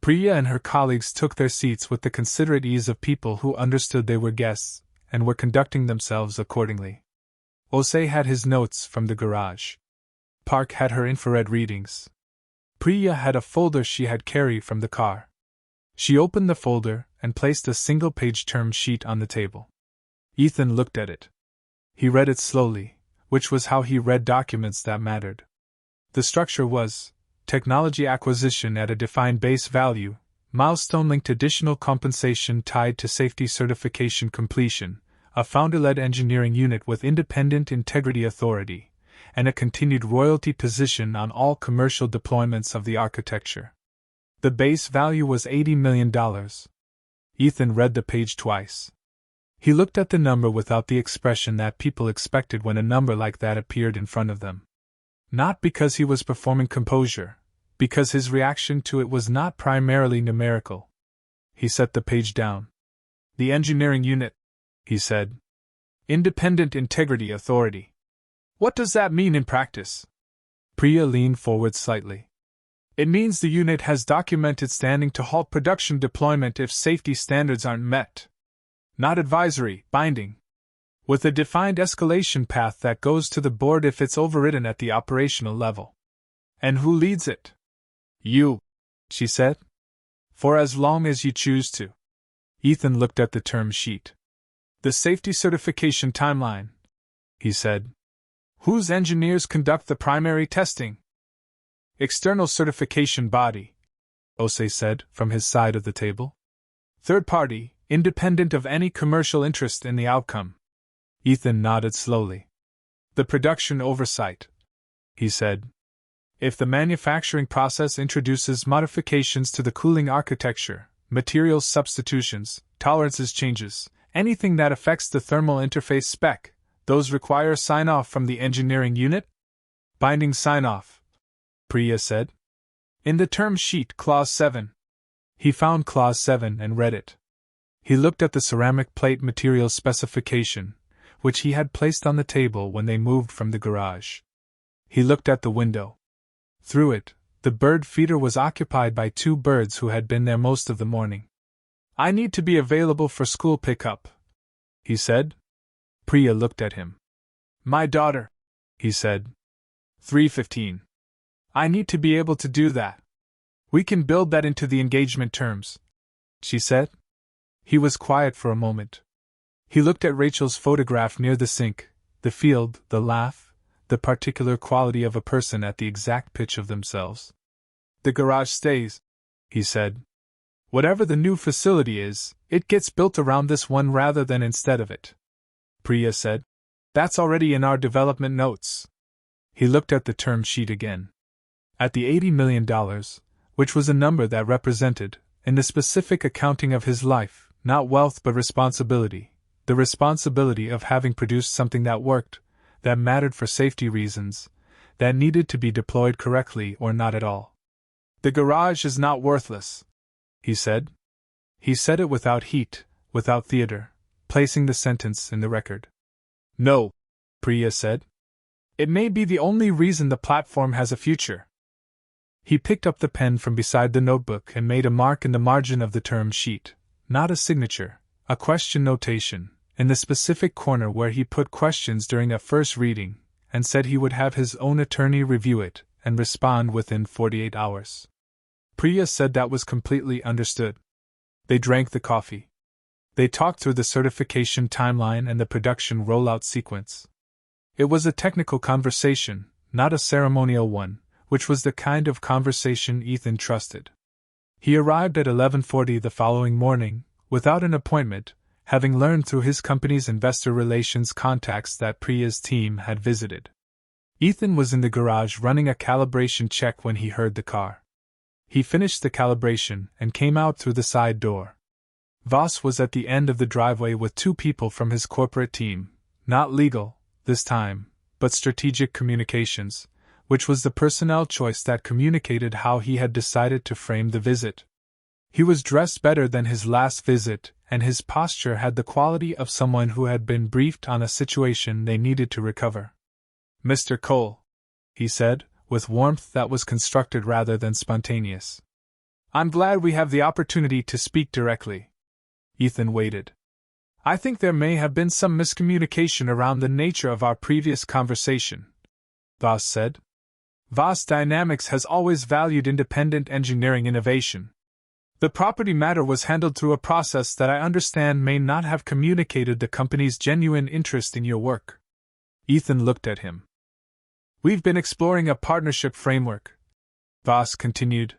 Priya and her colleagues took their seats with the considerate ease of people who understood they were guests and were conducting themselves accordingly. Voss had his notes from the garage. Park had her infrared readings. Priya had a folder she had carried from the car. She opened the folder and placed a single-page term sheet on the table. Ethan looked at it. He read it slowly, which was how he read documents that mattered. The structure was technology acquisition at a defined base value, milestone-linked additional compensation tied to safety certification completion, a founder-led engineering unit with independent integrity authority, and a continued royalty position on all commercial deployments of the architecture. The base value was $80 million. Ethan read the page twice. He looked at the number without the expression that people expected when a number like that appeared in front of them. Not because he was performing composure, because his reaction to it was not primarily numerical. He set the page down. The engineering unit, he said. Independent integrity authority. What does that mean in practice? Priya leaned forward slightly. It means the unit has documented standing to halt production deployment if safety standards aren't met. Not advisory, binding. With a defined escalation path that goes to the board if it's overridden at the operational level. And who leads it? You, she said. For as long as you choose to. Ethan looked at the term sheet. The safety certification timeline, he said. Whose engineers conduct the primary testing? External certification body, Voss said from his side of the table. Third party, independent of any commercial interest in the outcome. Ethan nodded slowly. The production oversight, he said. If the manufacturing process introduces modifications to the cooling architecture, materials substitutions, tolerances changes, anything that affects the thermal interface spec, those require sign-off from the engineering unit? Binding sign-off, Priya said. In the term sheet, Clause 7. He found Clause 7 and read it. He looked at the ceramic plate materials specification, which he had placed on the table when they moved from the garage. He looked at the window. Through it, the bird feeder was occupied by 2 birds who had been there most of the morning. I need to be available for school pickup, he said. Priya looked at him. My daughter, he said. 3:15. I need to be able to do that. We can build that into the engagement terms, she said. He was quiet for a moment. He looked at Rachel's photograph near the sink, the field, the laugh, the particular quality of a person at the exact pitch of themselves. The garage stays, he said. Whatever the new facility is, it gets built around this one rather than instead of it. Priya said. That's already in our development notes. He looked at the term sheet again. At the $80 million, which was a number that represented, in the specific accounting of his life, not wealth but responsibility, the responsibility of having produced something that worked, that mattered for safety reasons, that needed to be deployed correctly or not at all. The garage is not worthless, he said. He said it without heat, without theater, placing the sentence in the record. No, Priya said. It may be the only reason the platform has a future. He picked up the pen from beside the notebook and made a mark in the margin of the term sheet, not a signature, a question notation, in the specific corner where he put questions during a first reading, and said he would have his own attorney review it and respond within 48 hours. Priya said that was completely understood. They drank the coffee. They talked through the certification timeline and the production rollout sequence. It was a technical conversation, not a ceremonial one, which was the kind of conversation Ethan trusted. He arrived at 11:40 the following morning, without an appointment, having learned through his company's investor relations contacts that Priya's team had visited. Ethan was in the garage running a calibration check when he heard the car. He finished the calibration and came out through the side door. Voss was at the end of the driveway with 2 people from his corporate team, not legal, this time, but strategic communications, which was the personnel choice that communicated how he had decided to frame the visit. He was dressed better than his last visit, and his posture had the quality of someone who had been briefed on a situation they needed to recover. "Mr. Cole," he said, with warmth that was constructed rather than spontaneous. "I'm glad we have the opportunity to speak directly." Ethan waited. "I think there may have been some miscommunication around the nature of our previous conversation," Voss said. "Voss Dynamics has always valued independent engineering innovation. The property matter was handled through a process that I understand may not have communicated the company's genuine interest in your work." Ethan looked at him. "We've been exploring a partnership framework," Voss continued,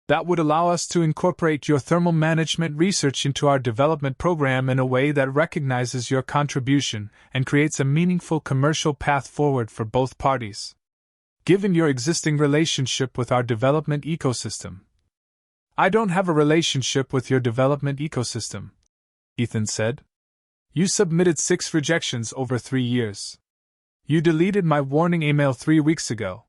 "that would allow us to incorporate your thermal management research into our development program in a way that recognizes your contribution and creates a meaningful commercial path forward for both parties. Given your existing relationship with our development ecosystem—" "I don't have a relationship with your development ecosystem," Ethan said. "You submitted 6 rejections over 3 years. You deleted my warning email 3 weeks ago."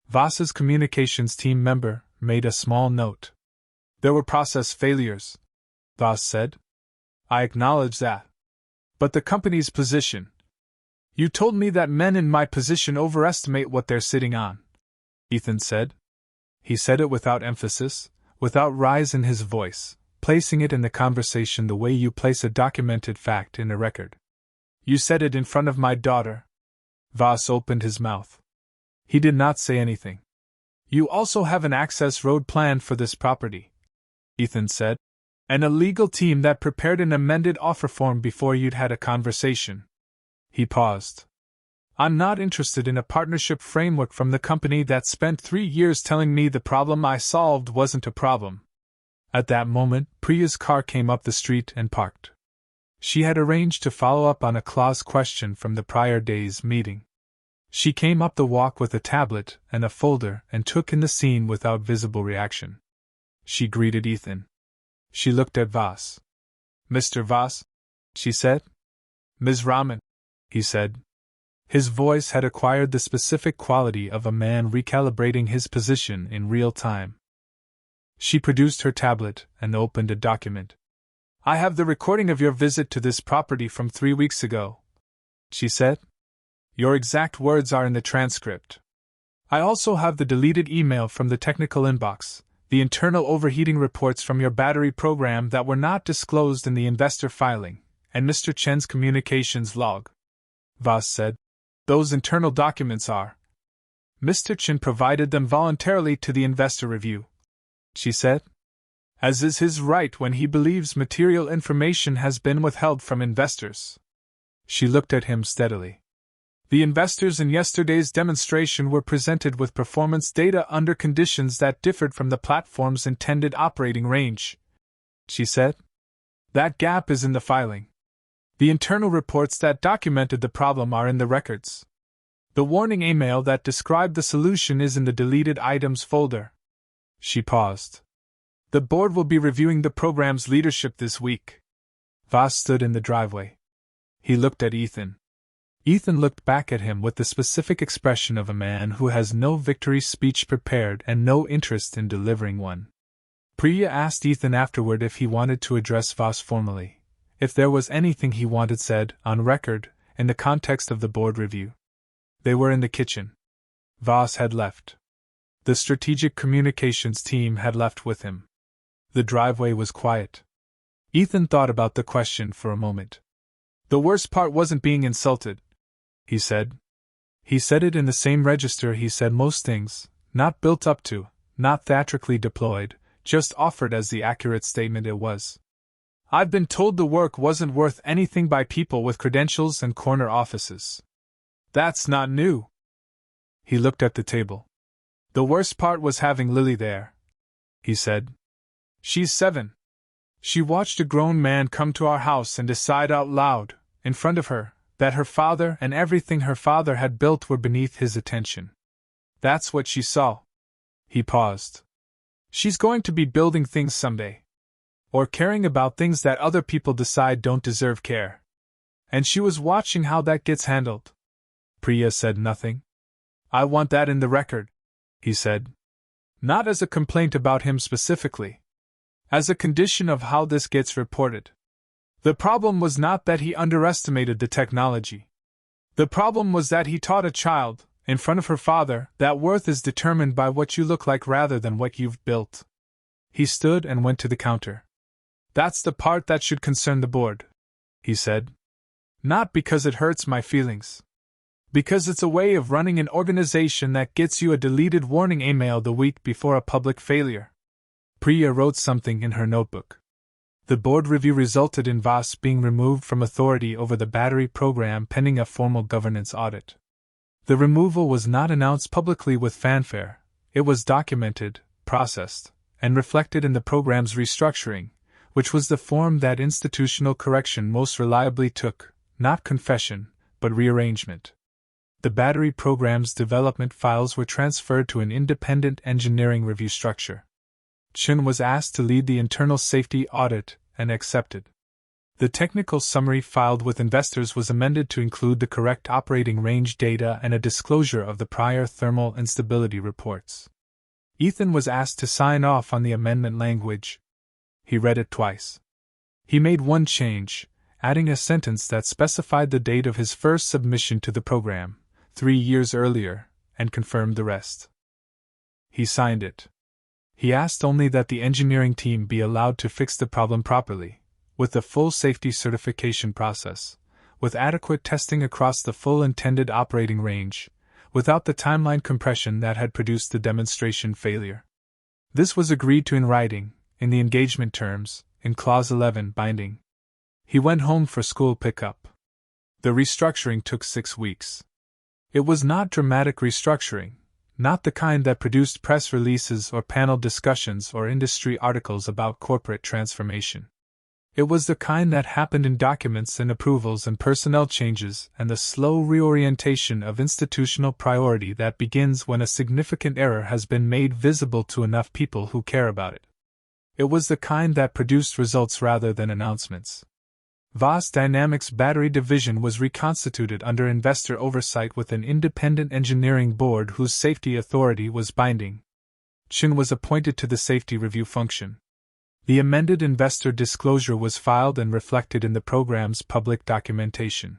Voss's communications team member made a small note. "There were process failures," Voss said. "I acknowledge that. But the company's position—" "You told me that men in my position overestimate what they're sitting on," Ethan said. He said it without emphasis, without rise in his voice, placing it in the conversation the way you place a documented fact in a record. "You said it in front of my daughter." Voss opened his mouth. He did not say anything. "You also have an access road plan for this property," Ethan said, "and a legal team that prepared an amended offer form before you'd had a conversation." He paused. "I'm not interested in a partnership framework from the company that spent 3 years telling me the problem I solved wasn't a problem." At that moment, Priya's car came up the street and parked. She had arranged to follow up on a clause question from the prior day's meeting. She came up the walk with a tablet and a folder and took in the scene without visible reaction. She greeted Ethan. She looked at Voss. "Mr. Voss?" she said. "Ms. Raman," he said. His voice had acquired the specific quality of a man recalibrating his position in real time. She produced her tablet and opened a document. "I have the recording of your visit to this property from 3 weeks ago," she said. "Your exact words are in the transcript. I also have the deleted email from the technical inbox, the internal overheating reports from your battery program that were not disclosed in the investor filing, and Mr. Chen's communications log." Voss said. "Those internal documents are—" "Mr. Chen provided them voluntarily to the investor review," she said, "as is his right when he believes material information has been withheld from investors." She looked at him steadily. "The investors in yesterday's demonstration were presented with performance data under conditions that differed from the platform's intended operating range," she said. "That gap is in the filing. The internal reports that documented the problem are in the records. The warning email that described the solution is in the deleted items folder." She paused. "The board will be reviewing the program's leadership this week." Voss stood in the driveway. He looked at Ethan. Ethan looked back at him with the specific expression of a man who has no victory speech prepared and no interest in delivering one. Priya asked Ethan afterward if he wanted to address Voss formally, if there was anything he wanted said, on record, in the context of the board review. They were in the kitchen. Voss had left. The strategic communications team had left with him. The driveway was quiet. Ethan thought about the question for a moment. "The worst part wasn't being insulted," he said. He said it in the same register he said most things, not built up to, not theatrically deployed, just offered as the accurate statement it was. "I've been told the work wasn't worth anything by people with credentials and corner offices. That's not new." He looked at the table. "The worst part was having Lily there," he said. "She's 7. She watched a grown man come to our house and decide out loud, in front of her, that her father and everything her father had built were beneath his attention. That's what she saw." He paused. "She's going to be building things someday. Or caring about things that other people decide don't deserve care. And she was watching how that gets handled." Priya said nothing. "I want that in the record," he said. "Not as a complaint about him specifically. as a condition of how this gets reported. The problem was not that he underestimated the technology. The problem was that he taught a child, in front of her father, that worth is determined by what you look like rather than what you've built. He stood and went to the counter. That's the part that should concern the board, he said. Not because it hurts my feelings. Because it's a way of running an organization that gets you a deleted warning email the week before a public failure. Priya wrote something in her notebook. The board review resulted in Voss being removed from authority over the battery program pending a formal governance audit. The removal was not announced publicly with fanfare. It was documented, processed, and reflected in the program's restructuring, which was the form that institutional correction most reliably took, not confession, but rearrangement. The battery program's development files were transferred to an independent engineering review structure. Chun was asked to lead the internal safety audit and accepted. The technical summary filed with investors was amended to include the correct operating range data and a disclosure of the prior thermal instability reports. Ethan was asked to sign off on the amendment language. He read it twice. He made one change, adding a sentence that specified the date of his first submission to the program, 3 years earlier, and confirmed the rest. He signed it. He asked only that the engineering team be allowed to fix the problem properly, with the full safety certification process, with adequate testing across the full intended operating range, without the timeline compression that had produced the demonstration failure. This was agreed to in writing, in the engagement terms, in Clause 11 binding. He went home for school pickup. The restructuring took 6 weeks. It was not dramatic restructuring, not the kind that produced press releases or panel discussions or industry articles about corporate transformation. It was the kind that happened in documents and approvals and personnel changes and the slow reorientation of institutional priority that begins when a significant error has been made visible to enough people who care about it. It was the kind that produced results rather than announcements. Voss Dynamics Battery Division was reconstituted under investor oversight with an independent engineering board whose safety authority was binding. Chun was appointed to the safety review function. The amended investor disclosure was filed and reflected in the program's public documentation.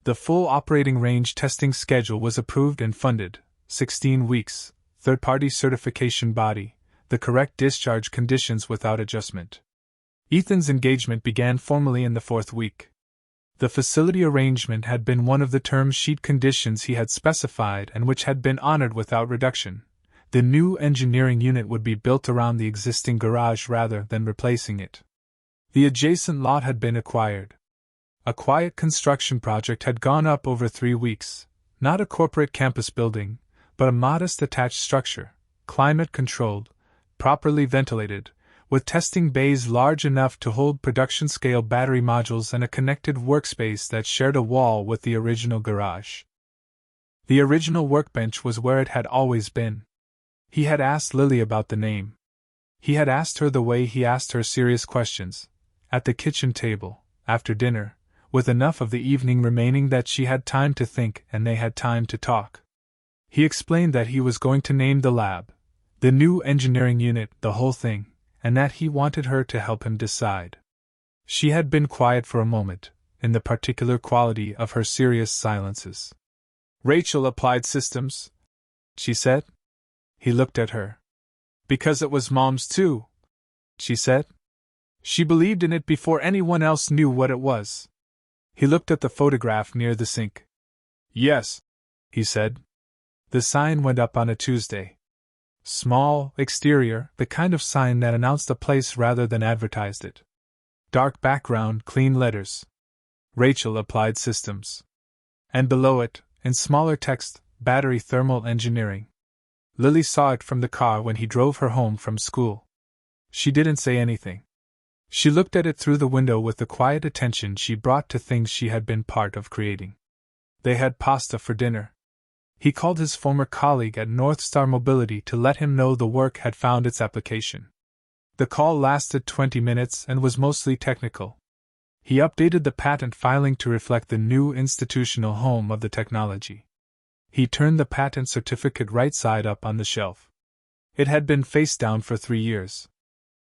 The full operating range testing schedule was approved and funded, 16 weeks, third-party certification body, the correct discharge conditions without adjustment. Ethan's engagement began formally in the 4th week. The facility arrangement had been one of the term sheet conditions he had specified and which had been honored without reduction. The new engineering unit would be built around the existing garage rather than replacing it. The adjacent lot had been acquired. A quiet construction project had gone up over 3 weeks, not a corporate campus building, but a modest attached structure, climate-controlled, properly ventilated, with testing bays large enough to hold production-scale battery modules and a connected workspace that shared a wall with the original garage. The original workbench was where it had always been. He had asked Lily about the name. He had asked her the way he asked her serious questions, at the kitchen table, after dinner, with enough of the evening remaining that she had time to think and they had time to talk. He explained that he was going to name the lab, the new engineering unit, the whole thing, and that he wanted her to help him decide. She had been quiet for a moment, in the particular quality of her serious silences. Rachel applied systems, she said. He looked at her. Because it was Mom's too, she said. She believed in it before anyone else knew what it was. He looked at the photograph near the sink. Yes, he said. The sign went up on a Tuesday. Small, exterior, the kind of sign that announced a place rather than advertised it. Dark background, clean letters. Rachel Applied Systems. And below it, in smaller text, Battery Thermal Engineering. Lily saw it from the car when he drove her home from school. She didn't say anything. She looked at it through the window with the quiet attention she brought to things she had been part of creating. They had pasta for dinner. He called his former colleague at North Star Mobility to let him know the work had found its application. The call lasted 20 minutes and was mostly technical. He updated the patent filing to reflect the new institutional home of the technology. He turned the patent certificate right side up on the shelf. It had been face down for 3 years.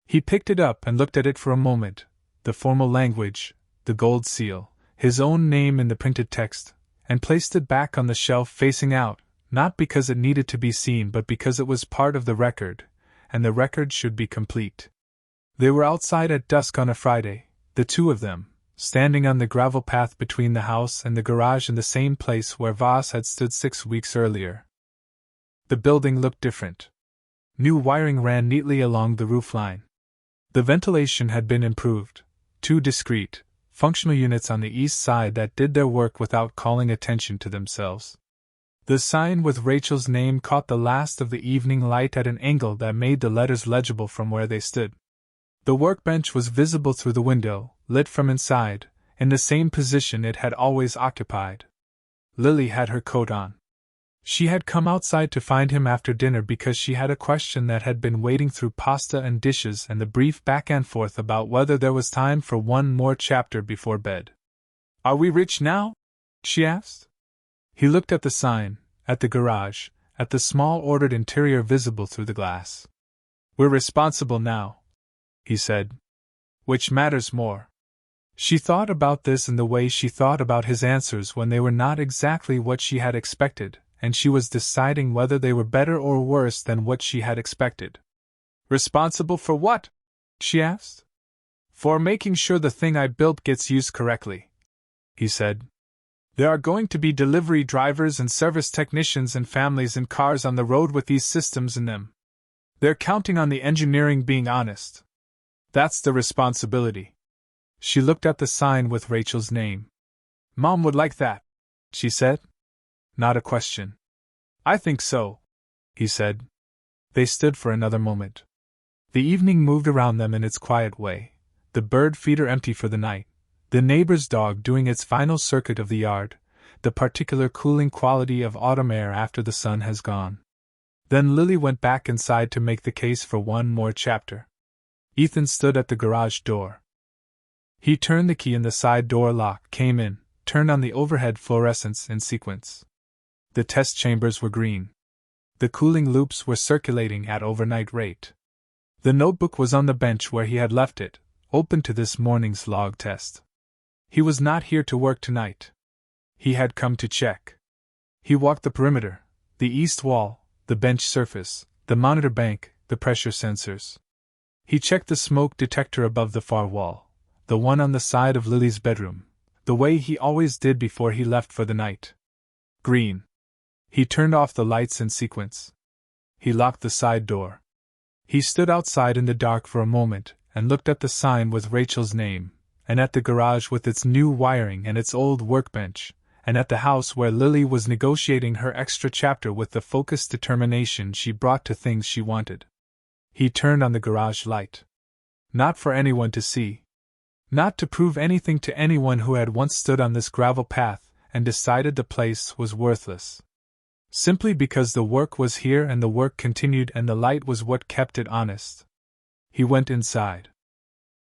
He picked it up and looked at it for a moment, the formal language, the gold seal, his own name in the printed text, and placed it back on the shelf facing out, not because it needed to be seen but because it was part of the record, and the record should be complete. They were outside at dusk on a Friday, the two of them, standing on the gravel path between the house and the garage in the same place where Voss had stood 6 weeks earlier. The building looked different. New wiring ran neatly along the roofline. The ventilation had been improved. 2 discrete, functional units on the east side that did their work without calling attention to themselves. The sign with Rachel's name caught the last of the evening light at an angle that made the letters legible from where they stood. The workbench was visible through the window, lit from inside, in the same position it had always occupied. Lily had her coat on. She had come outside to find him after dinner because she had a question that had been waiting through pasta and dishes and the brief back and forth about whether there was time for one more chapter before bed. "Are we rich now?" she asked. He looked at the sign, at the garage, at the small ordered interior visible through the glass. "We're responsible now," he said. "Which matters more?" She thought about this in the way she thought about his answers when they were not exactly what she had expected, and she was deciding whether they were better or worse than what she had expected. "Responsible for what?" she asked. "For making sure the thing I built gets used correctly," he said. "There are going to be delivery drivers and service technicians and families in cars on the road with these systems in them. They're counting on the engineering being honest. That's the responsibility." She looked at the sign with Rachel's name. "Mom would like that," she said. Not a question. "I think so," he said. They stood for another moment. The evening moved around them in its quiet way, the bird feeder empty for the night, the neighbor's dog doing its final circuit of the yard, the particular cooling quality of autumn air after the sun has gone. Then Lily went back inside to make the case for one more chapter. Ethan stood at the garage door. He turned the key in the side door lock, came in, turned on the overhead fluorescents in sequence. The test chambers were green. The cooling loops were circulating at overnight rate. The notebook was on the bench where he had left it, open to this morning's log test. He was not here to work tonight. He had come to check. He walked the perimeter, the east wall, the bench surface, the monitor bank, the pressure sensors. He checked the smoke detector above the far wall, the one on the side of Lily's bedroom, the way he always did before he left for the night. Green. He turned off the lights in sequence. He locked the side door. He stood outside in the dark for a moment and looked at the sign with Rachel's name, and at the garage with its new wiring and its old workbench, and at the house where Lily was negotiating her extra chapter with the focused determination she brought to things she wanted. He turned on the garage light. Not for anyone to see. Not to prove anything to anyone who had once stood on this gravel path and decided the place was worthless. Simply because the work was here and the work continued and the light was what kept it honest. He went inside.